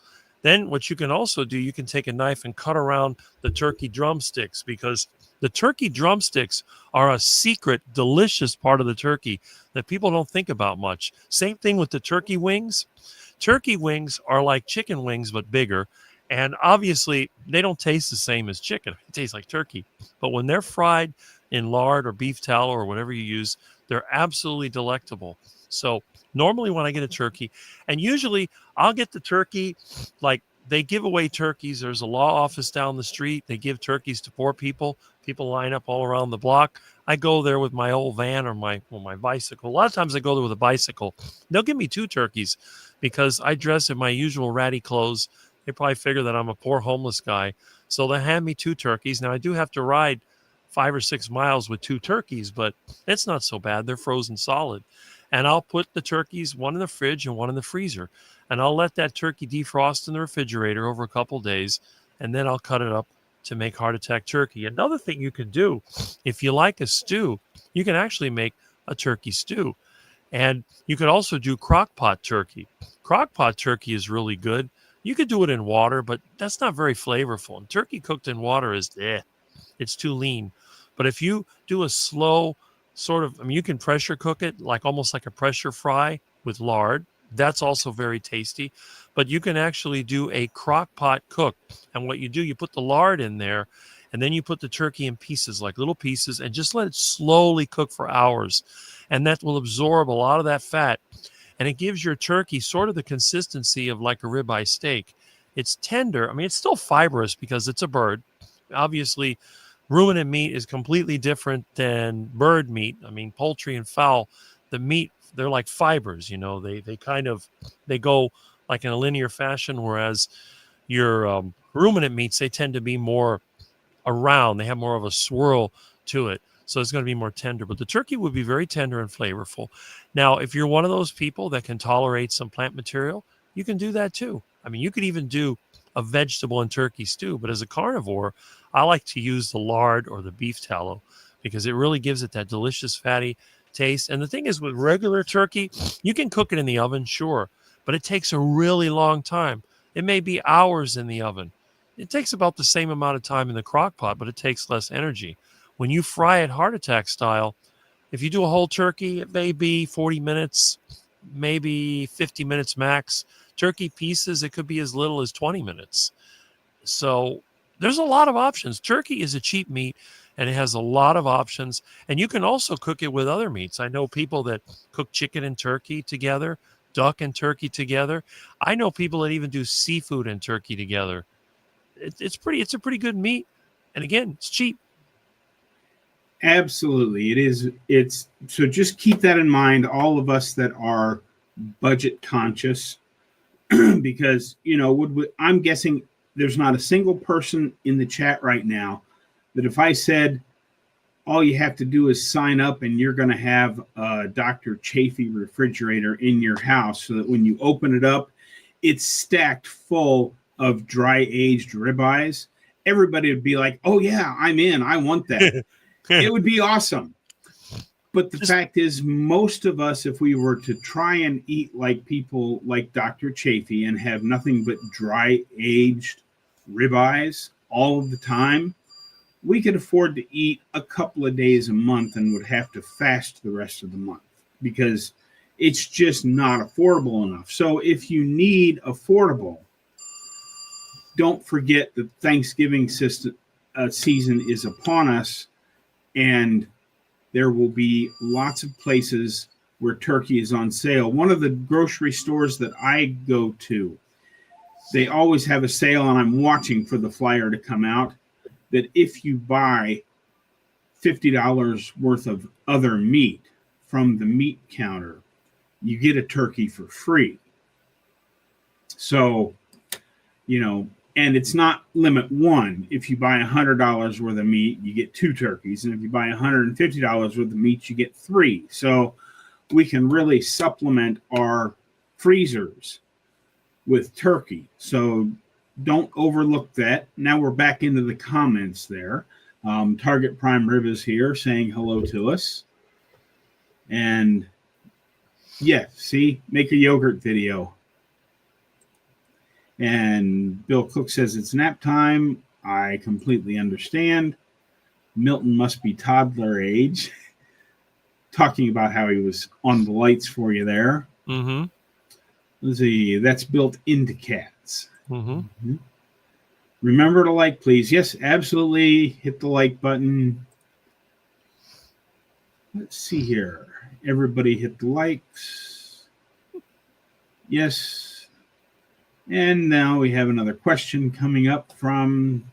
Then what you can also do, you can take a knife and cut around the turkey drumsticks, because the turkey drumsticks are a secret, delicious part of the turkey that people don't think about much. Same thing with the turkey wings. Turkey wings are like chicken wings, but bigger. And obviously, they don't taste the same as chicken. It tastes like turkey. But when they're fried in lard or beef tallow or whatever you use, they're absolutely delectable. So normally when I get a turkey, and usually I'll get the turkey, like they give away turkeys. There's a law office down the street. They give turkeys to poor people. People line up all around the block. I go there with my old van or my bicycle. A lot of times I go there with a bicycle. They'll give me 2 turkeys because I dress in my usual ratty clothes. They probably figure that I'm a poor homeless guy. So they hand me 2 turkeys. Now I do have to ride 5 or 6 miles with 2 turkeys, but it's not so bad. They're frozen solid. And I'll put the turkeys, one in the fridge and one in the freezer. And I'll let that turkey defrost in the refrigerator over a couple days. And then I'll cut it up to make heart attack turkey. Another thing you can do, if you like a stew, you can actually make a turkey stew. And you could also do crock pot turkey. Crock pot turkey is really good. You could do it in water, but that's not very flavorful. And turkey cooked in water is, it's too lean. But if you do a slow sort of, you can pressure cook it, like almost like a pressure fry with lard. That's also very tasty. But you can actually do a crock pot cook. And what you do, you put the lard in there, and then you put the turkey in pieces, like little pieces, and just let it slowly cook for hours. And that will absorb a lot of that fat. And it gives your turkey sort of the consistency of like a ribeye steak. It's tender. It's still fibrous because it's a bird. Obviously, ruminant meat is completely different than bird meat. Poultry and fowl, the meat, they're like fibers, they go like in a linear fashion, whereas your ruminant meats, they tend to be more around. They have more of a swirl to it. So it's going to be more tender. But the turkey would be very tender and flavorful. Now, if you're one of those people that can tolerate some plant material, you can do that too. You could even do a vegetable and turkey stew. But as a carnivore, I like to use the lard or the beef tallow because it really gives it that delicious fatty taste. And the thing is, with regular turkey, you can cook it in the oven, sure, but it takes a really long time. It may be hours in the oven. It takes about the same amount of time in the crock pot, but it takes less energy. When you fry it heart attack style, if you do a whole turkey, it may be 40 minutes, maybe 50 minutes max. Turkey pieces, it could be as little as 20 minutes. So there's a lot of options. Turkey is a cheap meat, and it has a lot of options. And you can also cook it with other meats. I know people that cook chicken and turkey together, duck and turkey together. I know people that even do seafood and turkey together. It's a pretty good meat. And again, it's cheap. Absolutely. It is. It's so just keep that in mind, all of us that are budget conscious, because, I'm guessing there's not a single person in the chat right now that if I said all you have to do is sign up and you're going to have a Dr. Chafee refrigerator in your house so that when you open it up, it's stacked full of dry aged ribeyes, everybody would be like, oh yeah, I'm in. I want that. It would be awesome. But the fact is, most of us, if we were to try and eat like people like Dr. Chafee and have nothing but dry aged ribeyes all of the time, we could afford to eat a couple of days a month and would have to fast the rest of the month because it's just not affordable enough. So if you need affordable, don't forget that Thanksgiving season is upon us, and there will be lots of places where turkey is on sale. One of the grocery stores that I go to, they always have a sale, and I'm watching for the flyer to come out, that if you buy $50 worth of other meat from the meat counter, you get a turkey for free. So, and it's not limit one. If you buy $100 worth of meat, you get 2 turkeys. And if you buy $150 worth of meat, you get 3. So we can really supplement our freezers with turkey. So don't overlook that. Now we're back into the comments there. Target Prime Rib is here saying hello to us. And yeah, see, make a yogurt video. And Bill Cook says it's nap time. I completely understand. Milton must be toddler age. Talking about how he was on the lights for you there. Mm-hmm. Let's see, that's built into cats. Mm-hmm. Mm-hmm. Remember to like, please. Yes, absolutely. Hit the like button. Let's see here. Everybody hit the likes. Yes. And now we have another question coming up from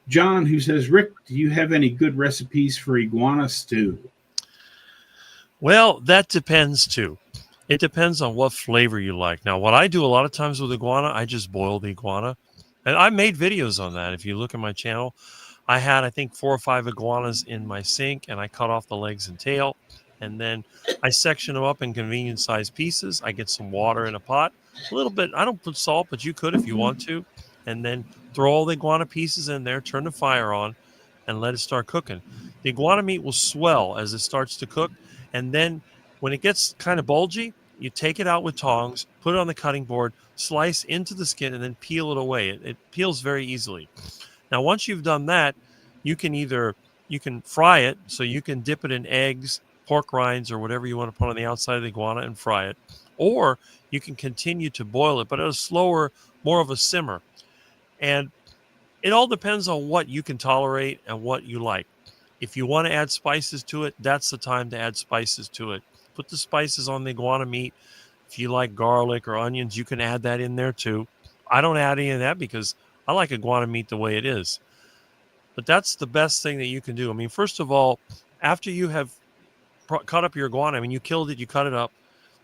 John, who says, Rick, do you have any good recipes for iguana stew? Well, that depends too. It depends on what flavor you like. Now, what I do a lot of times with iguana, I just boil the iguana. And I made videos on that. If you look at my channel, I had, I think, 4 or 5 iguanas in my sink, and I cut off the legs and tail. And then I section them up in convenient sized pieces. I get some water in a pot, a little bit. I don't put salt, but you could if you want to. And then throw all the iguana pieces in there, turn the fire on, and let it start cooking. The iguana meat will swell as it starts to cook. And then when it gets kind of bulgy, you take it out with tongs, put it on the cutting board, slice into the skin, and then peel it away. It peels very easily. Now, once you've done that, you can fry it, so you can dip it in eggs, pork rinds, or whatever you want to put on the outside of the iguana and fry it. Or you can continue to boil it, but at a slower, more of a simmer. And it all depends on what you can tolerate and what you like. If you want to add spices to it, that's the time to add spices to it. Put the spices on the iguana meat. If you like garlic or onions, you can add that in there too. I don't add any of that because I like iguana meat the way it is. But that's the best thing that you can do. I mean, first of all, after you have cut up your iguana, I mean, you killed it, you cut it up,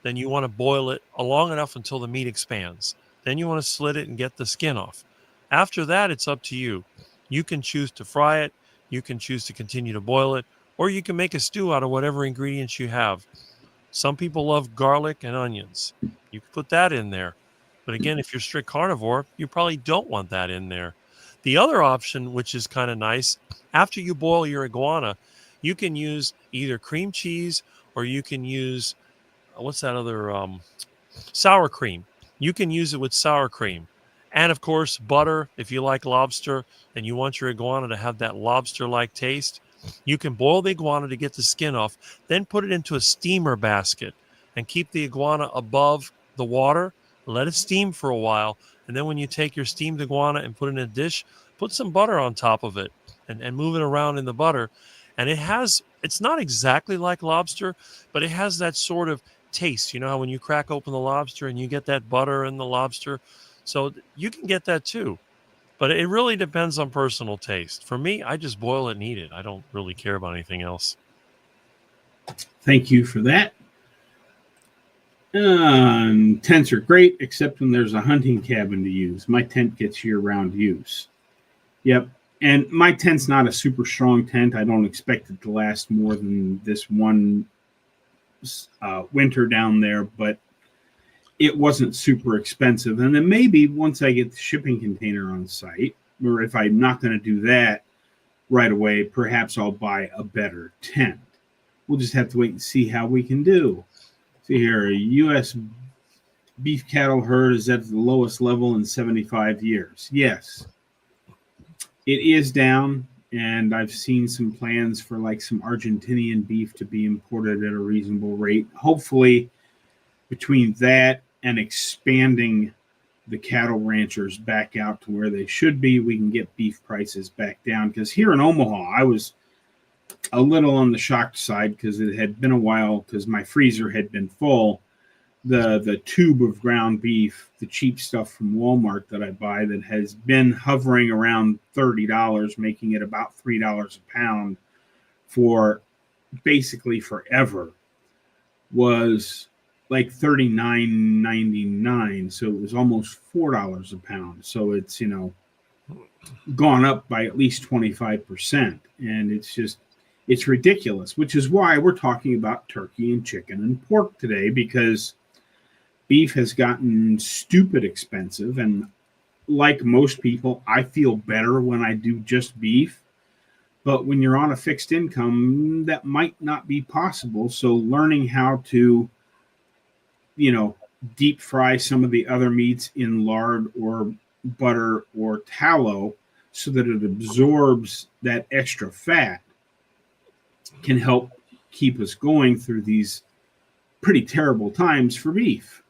then you want to boil it long enough until the meat expands. Then you want to slit it and get the skin off. After that, it's up to you. You can choose to fry it. You can choose to continue to boil it, or you can make a stew out of whatever ingredients you have. Some people love garlic and onions. You can put that in there. But again, if you're strict carnivore, you probably don't want that in there. The other option, which is kind of nice, after you boil your iguana, you can use either cream cheese or you can use, what's that other, sour cream. You can use it with sour cream. And of course, butter, if you like lobster and you want your iguana to have that lobster-like taste, you can boil the iguana to get the skin off, then put it into a steamer basket and keep the iguana above the water, let it steam for a while, and then when you take your steamed iguana and put it in a dish, put some butter on top of it and move it around in the butter. And it's not exactly like lobster, but it has that sort of taste. You know how when you crack open the lobster and you get that butter in the lobster? So you can get that too. But it really depends on personal taste. For me, I just boil it and eat it. I don't really care about anything else. Thank you for that. Tents are great, except when there's a hunting cabin to use. My tent gets year-round use. Yep. And my tent's not a super strong tent. I don't expect it to last more than this one winter down there, but it wasn't super expensive. And then maybe once I get the shipping container on site, or if I'm not going to do that right away, perhaps I'll buy a better tent. We'll just have to wait and see how we can do. See here, a U.S. beef cattle herd is at the lowest level in 75 years. Yes, it is down, and I've seen some plans for like some Argentinian beef to be imported at a reasonable rate. Hopefully, between that and expanding the cattle ranchers back out to where they should be, we can get beef prices back down. Because here in Omaha, I was a little on the shocked side because it had been a while because my freezer had been full. The tube of ground beef, the cheap stuff from Walmart that I buy that has been hovering around $30, making it about $3 a pound for basically forever, was like $39.99. So it was almost $4 a pound. So it's, gone up by at least 25%. And it's ridiculous, which is why we're talking about turkey and chicken and pork today, because beef has gotten stupid expensive. And like most people, I feel better when I do just beef. But when you're on a fixed income, that might not be possible. So learning how to, you know, deep fry some of the other meats in lard or butter or tallow so that it absorbs that extra fat can help keep us going through these pretty terrible times for beef.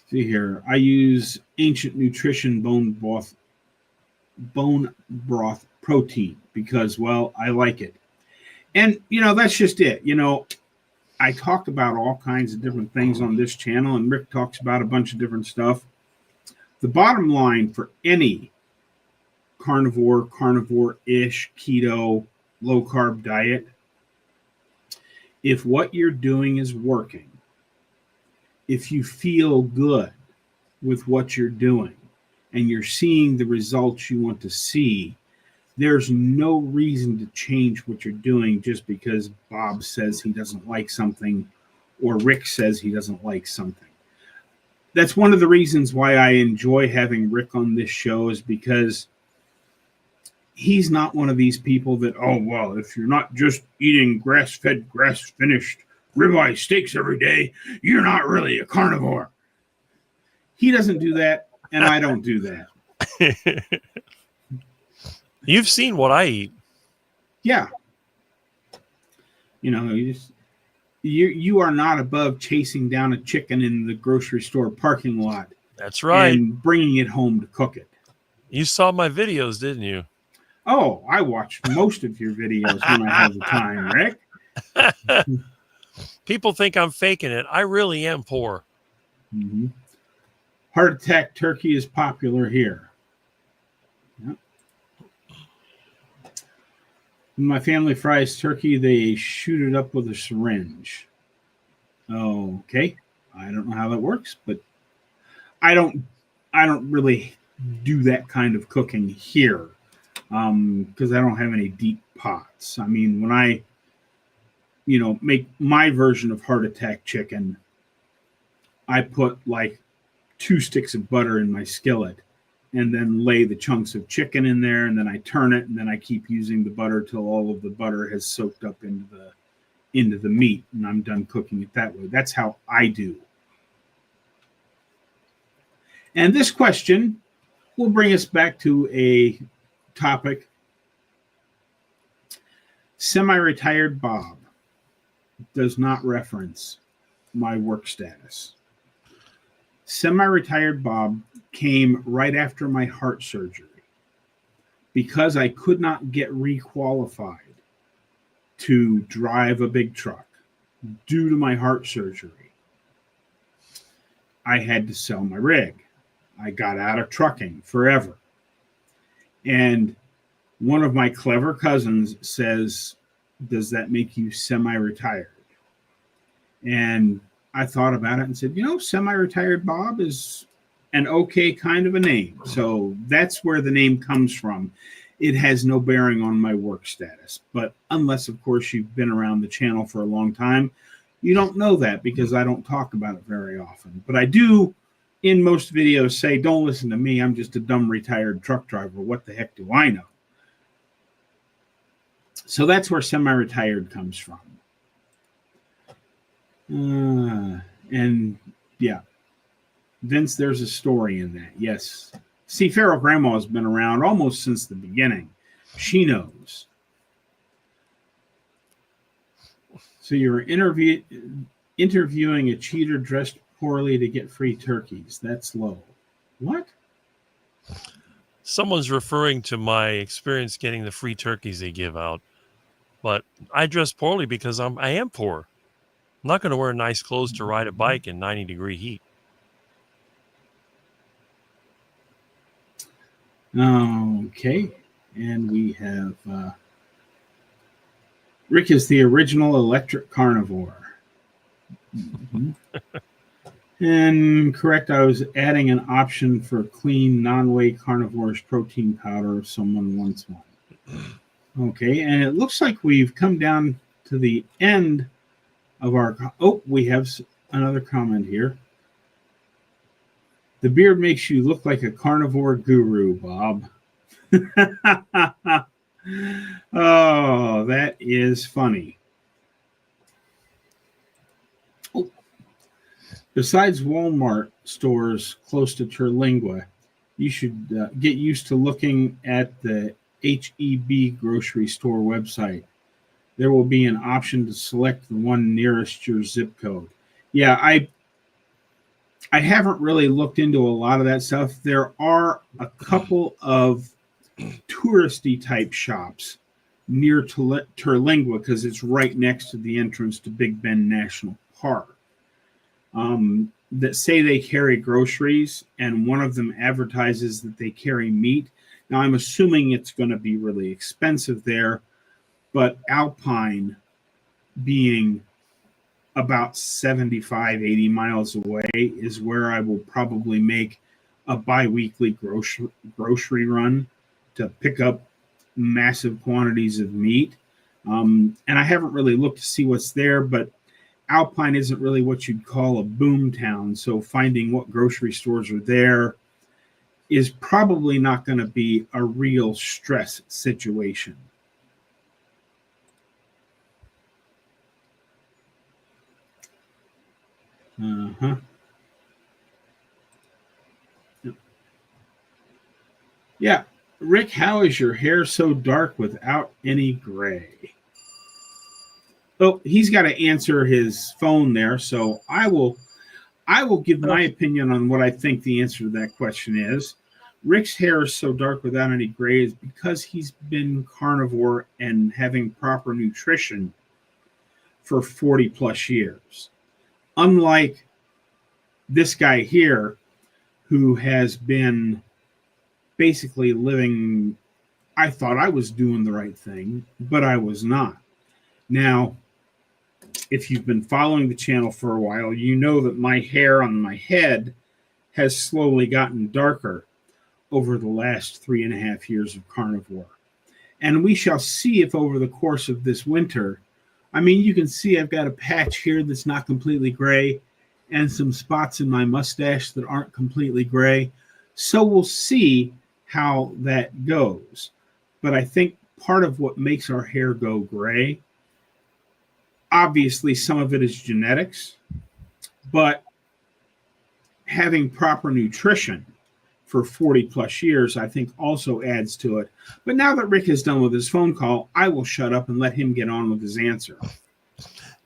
See here, I use Ancient Nutrition bone broth protein because, well, I like it. And, that's just it. I talk about all kinds of different things on this channel, and Rick talks about a bunch of different stuff. The bottom line for any carnivore-ish, keto, low-carb diet, if what you're doing is working, if you feel good with what you're doing, and you're seeing the results you want to see, there's no reason to change what you're doing just because Bob says he doesn't like something or Rick says he doesn't like something. That's one of the reasons why I enjoy having Rick on this show, is because he's not one of these people that, oh, well, if you're not just eating grass-fed, grass-finished ribeye steaks every day, you're not really a carnivore. He doesn't do that, and I don't do that. You've seen what I eat. Yeah. You are not above chasing down a chicken in the grocery store parking lot. That's right. And bringing it home to cook it. You saw my videos, didn't you? Oh, I watched most of your videos when I have the time, Rick. People think I'm faking it. I really am poor. Mm-hmm. Heart attack turkey is popular here. Yep. When my family fries turkey, they shoot it up with a syringe. Okay. I don't know how that works, but I don't really do that kind of cooking here because I don't have any deep pots. I mean, when I, make my version of heart attack chicken, I put like 2 sticks of butter in my skillet and then lay the chunks of chicken in there, and then I turn it, and then I keep using the butter till all of the butter has soaked up into the meat, and I'm done cooking it that way. That's how I do. And this question will bring us back to a topic. Semi-retired Bob does not reference my work status. Semi-retired Bob came right after my heart surgery because I could not get requalified to drive a big truck due to my heart surgery. I had to sell my rig. I got out of trucking forever. And one of my clever cousins says, does that make you semi-retired? And I thought about it and said, Semi-Retired Bob is an okay kind of a name. So that's where the name comes from. It has no bearing on my work status. But unless, of course, you've been around the channel for a long time, you don't know that because I don't talk about it very often. But I do, in most videos, say, don't listen to me. I'm just a dumb retired truck driver. What the heck do I know? So that's where semi-retired comes from. And yeah, Vince, there's a story in that. Yes. See, Feral Grandma has been around almost since the beginning. She knows. So you're interviewing a cheater dressed poorly to get free turkeys. That's low. What? Someone's referring to my experience getting the free turkeys they give out. But I dress poorly because I am poor. I'm not going to wear nice clothes to ride a bike in 90-degree heat. Okay. And we have Rick is the original electric carnivore. Mm-hmm. And correct, I was adding an option for clean, non-whey carnivore's protein powder if someone wants one. Okay, and it looks like we've come down to the end of our... Oh, we have another comment here. The beard makes you look like a carnivore guru, Bob. Oh, that is funny. Oh. Besides Walmart stores close to Terlingua, you should get used to looking at the HEB grocery store website. There will be an option to select the one nearest your zip code. Yeah, I haven't really looked into a lot of that stuff. There are a couple of touristy type shops near Terlingua because it's right next to the entrance to Big Bend National Park, that say they carry groceries, and one of them advertises that they carry meat. Now, I'm assuming it's going to be really expensive there, but Alpine, being about 75, 80 miles away, is where I will probably make a bi-weekly grocery run to pick up massive quantities of meat. And I haven't really looked to see what's there, but Alpine isn't really what you'd call a boom town. So finding what grocery stores are there is probably not going to be a real stress situation. Uh-huh. Yeah. Rick, how is your hair so dark without any gray? Oh, he's got to answer his phone there, so I will give my opinion on what I think the answer to that question is. Rick's hair is so dark without any gray is because he's been carnivore and having proper nutrition for 40 plus years. Unlike this guy here, who has been basically living, I thought I was doing the right thing, but I was not. Now, if you've been following the channel for a while, you know that my hair on my head has slowly gotten darker over the last 3.5 years of carnivore. And we shall see if over the course of this winter, I mean, you can see I've got a patch here that's not completely gray and some spots in my mustache that aren't completely gray. So we'll see how that goes. But I think part of what makes our hair go gray, obviously some of it is genetics, but having proper nutrition for 40 plus years, I think also adds to it. But now that Rick is done with his phone call, I will shut up and let him get on with his answer.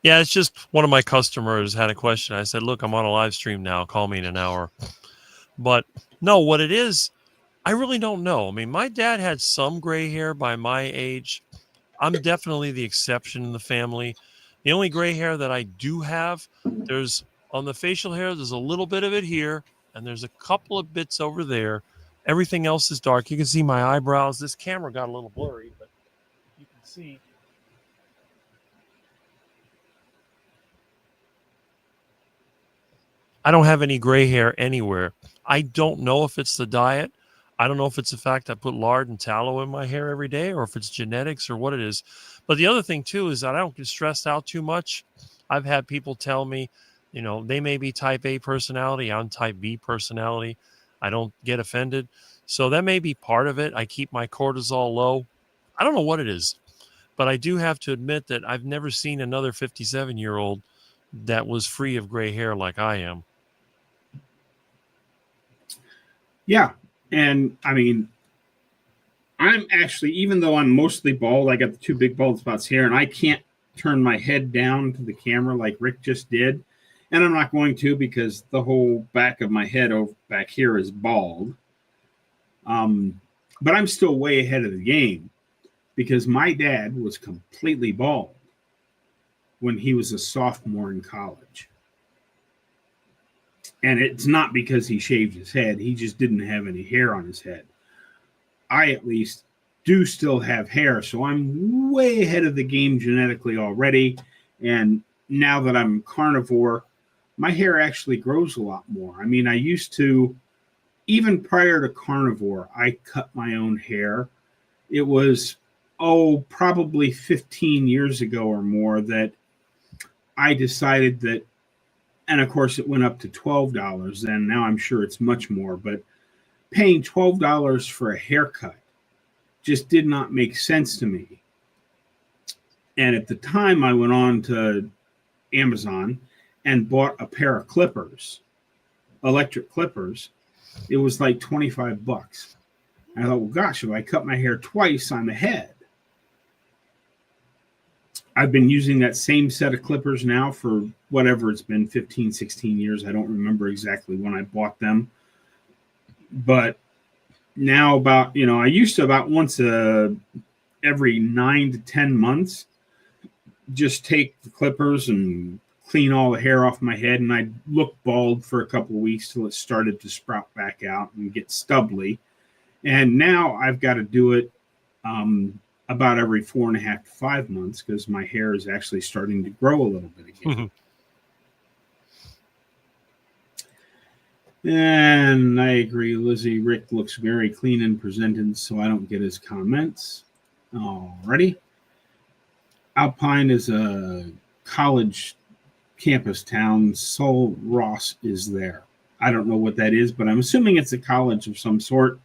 Yeah, it's just one of my customers had a question. I said, look, I'm on a live stream now. Call me in an hour. But no, what it is, I really don't know. I mean, my dad had some gray hair by my age. I'm definitely the exception in the family. The only gray hair that I do have, there's on the facial hair, there's a little bit of it here, and there's a couple of bits over there. Everything else is dark. You can see my eyebrows. This camera got a little blurry, but you can see. I don't have any gray hair anywhere. I don't know if it's the diet. I don't know if it's the fact I put lard and tallow in my hair every day or if it's genetics or what it is. But the other thing, too, is that I don't get stressed out too much. I've had people tell me, you know, they may be type A personality. I'm type B personality. I don't get offended. So that may be part of it. I keep my cortisol low. I don't know what it is. But I do have to admit that I've never seen another 57-year-old that was free of gray hair like I am. Yeah. And I mean, I'm actually, even though I'm mostly bald, I got the two big bald spots here, and I can't turn my head down to the camera like Rick just did. And I'm not going to because the whole back of my head over back here is bald. But I'm still way ahead of the game because my dad was completely bald when he was a sophomore in college. And it's not because he shaved his head. He just didn't have any hair on his head. I, at least, do still have hair. So I'm way ahead of the game genetically already. And now that I'm carnivore, my hair actually grows a lot more. I mean, I used to, even prior to carnivore, I cut my own hair. It was, probably 15 years ago or more that I decided that And of course, it went up to $12, and now I'm sure it's much more. But paying $12 for a haircut just did not make sense to me. And at the time, I went on to Amazon and bought a pair of clippers, electric clippers. It was like $25. I thought, well, gosh, if I cut my hair twice, I'm ahead. I've been using that same set of clippers now for whatever it's been, 15, 16 years. I don't remember exactly when I bought them. But now I used to about once every 9 to 10 months, just take the clippers and clean all the hair off my head. And I'd look bald for a couple of weeks till it started to sprout back out and get stubbly. And now I've got to do it about every 4.5 to 5 months because my hair is actually starting to grow a little bit again. And I agree, Lizzie. Rick looks very clean and presented, so I don't get his comments. Alrighty. Alpine is a college campus town. Sol Ross is there. I don't know what that is, but I'm assuming it's a college of some sort.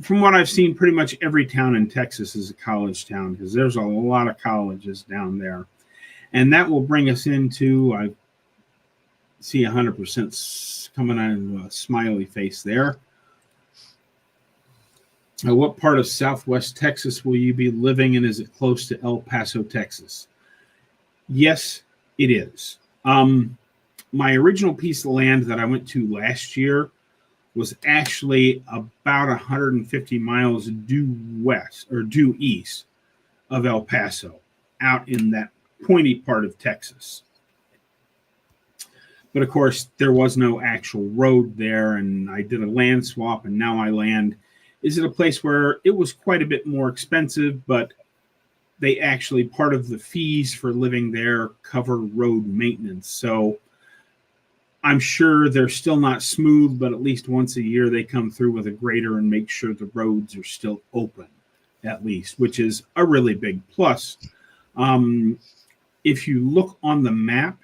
From what I've seen, pretty much every town in Texas is a college town because there's a lot of colleges down there. And that will bring us into, I see 100% coming on a smiley face there. What part of Southwest Texas will you be living in? Is it close to El Paso, Texas? Yes, it is. My original piece of land that I went to last year was actually about 150 miles due east of El Paso, out in that pointy part of Texas. But of course, there was no actual road there, and I did a land swap, and now my land is at a place where it was quite a bit more expensive, but they actually, part of the fees for living there cover road maintenance. So I'm sure they're still not smooth, but at least once a year they come through with a grader and make sure the roads are still open, at least, which is a really big plus. If you look on the map,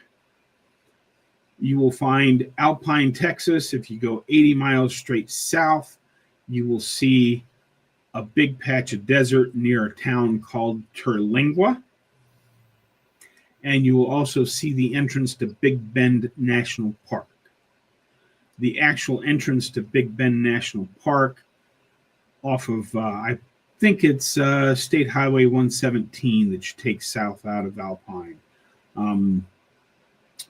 you will find Alpine, Texas. If you go 80 miles straight south, you will see a big patch of desert near a town called Terlingua. And you will also see the entrance to Big Bend National Park. The actual entrance to Big Bend National Park off of, I think it's State Highway 117 that you take south out of Alpine.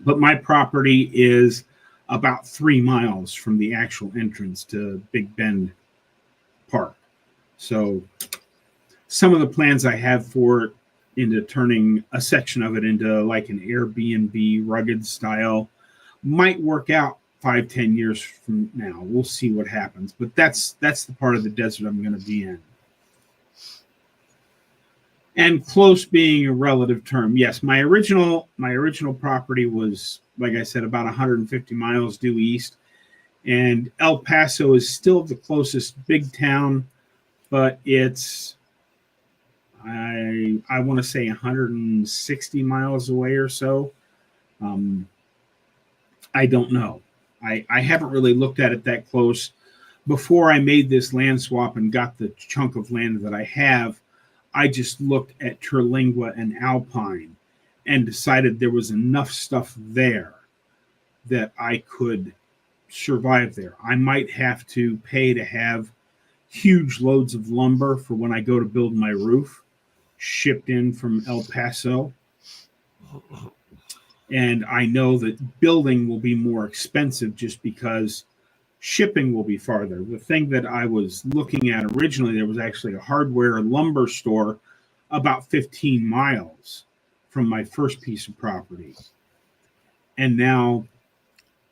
But my property is about 3 miles from the actual entrance to Big Bend Park. So some of the plans I have for it into turning a section of it into like an Airbnb rugged style might work out 5-10 years from now. We'll see what happens, but that's the part of the desert I'm going to be in. And close being a relative term. Yes, my original property was, like I said, about 150 miles due east, and El Paso is still the closest big town, but it's, I want to say 160 miles away or so. I don't know. I haven't really looked at it that close. Before I made this land swap and got the chunk of land that I have, I just looked at Terlingua and Alpine and decided there was enough stuff there that I could survive there. I might have to pay to have huge loads of lumber for when I go to build my roof shipped in from El Paso. And I know that building will be more expensive just because shipping will be farther. The thing that I was looking at originally, there was actually a hardware lumber store about 15 miles from my first piece of property. And now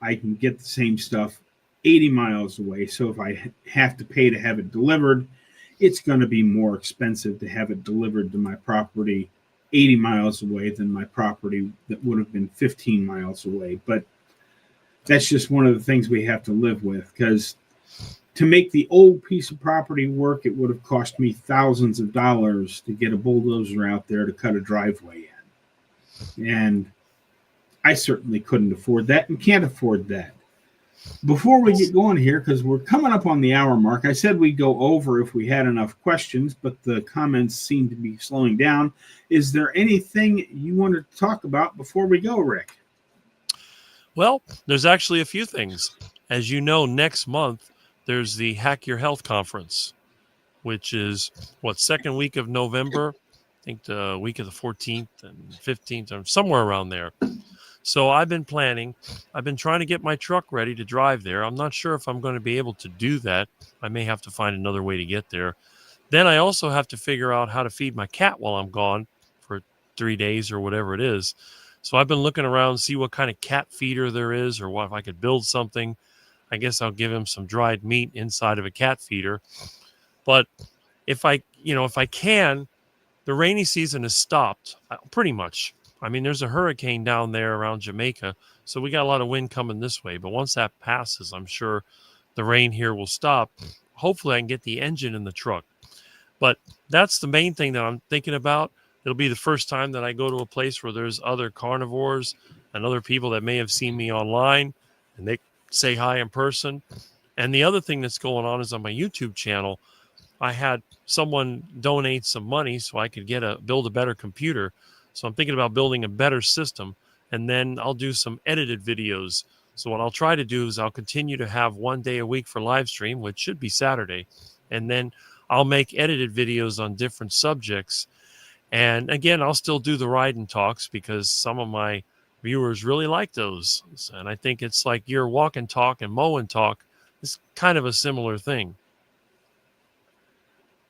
I can get the same stuff 80 miles away. So if I have to pay to have it delivered, it's going to be more expensive to have it delivered to my property 80 miles away than my property that would have been 15 miles away. But that's just one of the things we have to live with, because to make the old piece of property work, it would have cost me thousands of dollars to get a bulldozer out there to cut a driveway in. And I certainly couldn't afford that and can't afford that. Before we get going here, because we're coming up on the hour mark, I said we'd go over if we had enough questions, but the comments seem to be slowing down. Is there anything you wanted to talk about before we go, Rick? Well, there's actually a few things. As you know, next month, there's the Hack Your Health Conference, which is, second week of November? I think the week of the 14th and 15th, or somewhere around there. So I've been trying to get my truck ready to drive there. I'm not sure if I'm going to be able to do that. I may have to find another way to get there. Then I also have to figure out how to feed my cat while I'm gone for 3 days or whatever it is. So I've been looking around, see what kind of cat feeder there is, or what if I could build something. I guess I'll give him some dried meat inside of a cat feeder. But if I can, the rainy season has stopped pretty much. I mean, there's a hurricane down there around Jamaica, so we got a lot of wind coming this way. But once that passes, I'm sure the rain here will stop. Hopefully, I can get the engine in the truck. But that's the main thing that I'm thinking about. It'll be the first time that I go to a place where there's other carnivores and other people that may have seen me online, and they say hi in person. And the other thing that's going on is on my YouTube channel, I had someone donate some money so I could build a better computer. So I'm thinking about building a better system, and then I'll do some edited videos. So what I'll try to do is I'll continue to have 1 day a week for live stream, which should be Saturday. And then I'll make edited videos on different subjects. And again, I'll still do the ride and talks because some of my viewers really like those. And I think it's like your walk and talk and mow and talk is kind of a similar thing.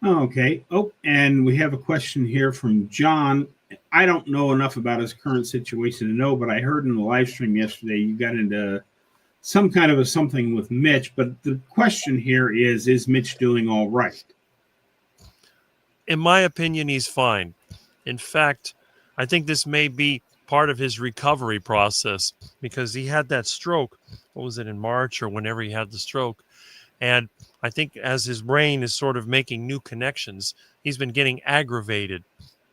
Okay. Oh, and we have a question here from John. I don't know enough about his current situation to know, but I heard in the live stream yesterday you got into some kind of something with Mitch. But the question here is Mitch doing all right? In my opinion, he's fine. In fact, I think this may be part of his recovery process because he had that stroke. What was it, in March or whenever he had the stroke? And I think as his brain is sort of making new connections, he's been getting aggravated.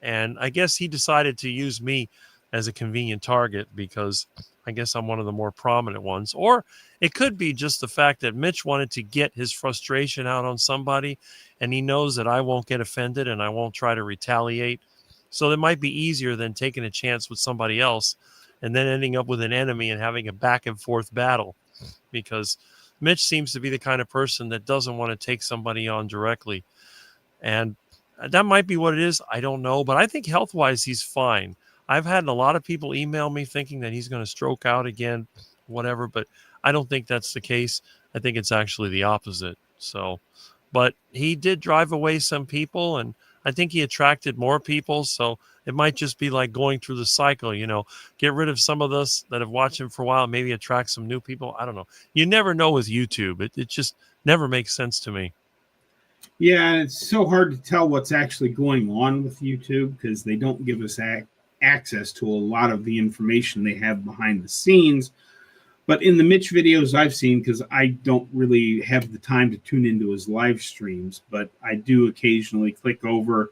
And I guess he decided to use me as a convenient target because I guess I'm one of the more prominent ones. Or it could be just the fact that Mitch wanted to get his frustration out on somebody, and he knows that I won't get offended and I won't try to retaliate. So it might be easier than taking a chance with somebody else and then ending up with an enemy and having a back and forth battle, because Mitch seems to be the kind of person that doesn't want to take somebody on directly. And that might be what it is. I don't know. But I think health-wise, he's fine. I've had a lot of people email me thinking that he's going to stroke out again, whatever. But I don't think that's the case. I think it's actually the opposite. So, but he did drive away some people, and I think he attracted more people. So it might just be like going through the cycle, get rid of some of us that have watched him for a while, maybe attract some new people. I don't know. You never know with YouTube. It just never makes sense to me. Yeah, and it's so hard to tell what's actually going on with YouTube because they don't give us access to a lot of the information they have behind the scenes. But in the Mitch videos I've seen, because I don't really have the time to tune into his live streams, but I do occasionally click over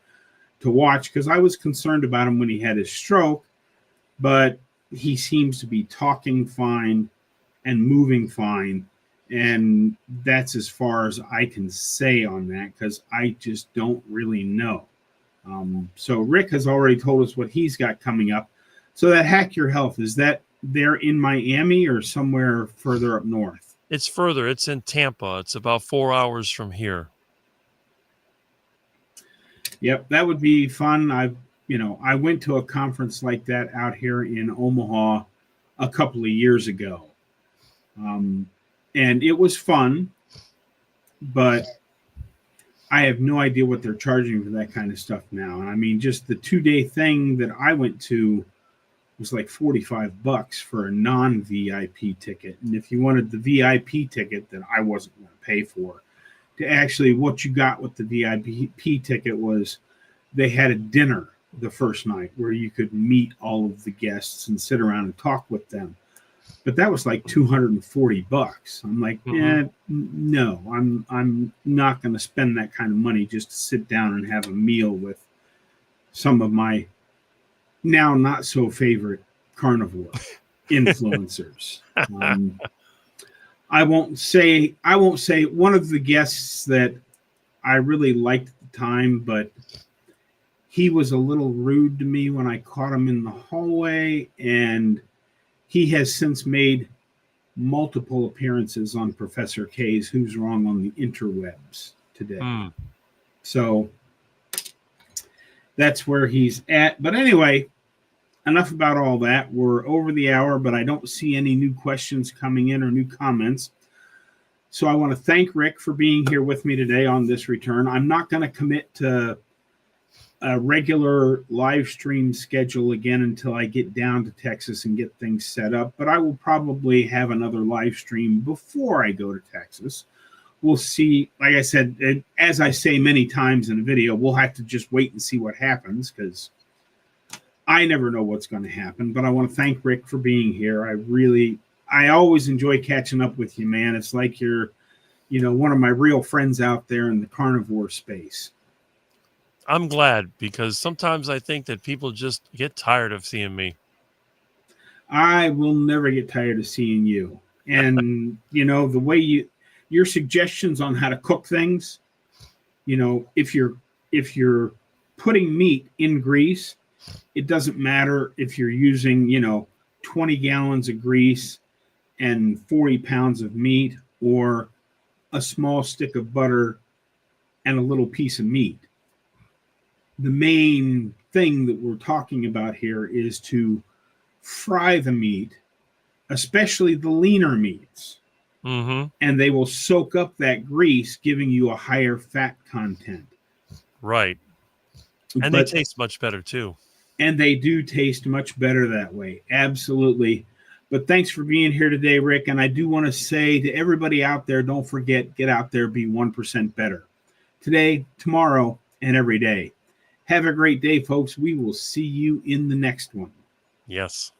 to watch because I was concerned about him when he had his stroke, but he seems to be talking fine and moving fine. And that's as far as I can say on that because I just don't really know. So Rick has already told us what he's got coming up. So that Hack Your Health, is that there in Miami or somewhere further up north? It's further. It's in Tampa. It's about 4 hours from here. Yep, that would be fun. I went to a conference like that out here in Omaha a couple of years ago. And it was fun, but I have no idea what they're charging for that kind of stuff now. And I mean, just the 2-day thing that I went to was like $45 for a non-VIP ticket. And if you wanted the VIP ticket that I wasn't going to pay for, to actually what you got with the VIP ticket was they had a dinner the first night where you could meet all of the guests and sit around and talk with them. But that was like $240. I'm like, no, I'm not going to spend that kind of money just to sit down and have a meal with some of my now not so favorite carnivore. influencers. I won't say one of the guests that I really liked at the time, but he was a little rude to me when I caught him in the hallway, and he has since made multiple appearances on Professor K's Who's Wrong on the Interwebs today. So that's where he's at. But anyway, enough about all that. We're over the hour, but I don't see any new questions coming in or new comments. So I want to thank Rick for being here with me today on this return. I'm not going to commit to a regular live stream schedule again until I get down to Texas and get things set up, but I will probably have another live stream before I go to Texas. We'll see. Like I said, as I say many times in the video, we'll have to just wait and see what happens, because I never know what's going to happen. But I want to thank Rick for being here. I always enjoy catching up with you, man. It's like you're, one of my real friends out there in the carnivore space. I'm glad, because sometimes I think that people just get tired of seeing me. I will never get tired of seeing you. And, the way your suggestions on how to cook things, if you're putting meat in grease, it doesn't matter if you're using, 20 gallons of grease and 40 pounds of meat, or a small stick of butter and a little piece of meat. The main thing that we're talking about here is to fry the meat, especially the leaner meats. And they will soak up that grease, giving you a higher fat content. Right. And they taste much better too. And they do taste much better that way. Absolutely. But thanks for being here today, Rick. And I do want to say to everybody out there, don't forget, get out there, be 1% better. Today, tomorrow, and every day. Have a great day, folks. We will see you in the next one. Yes.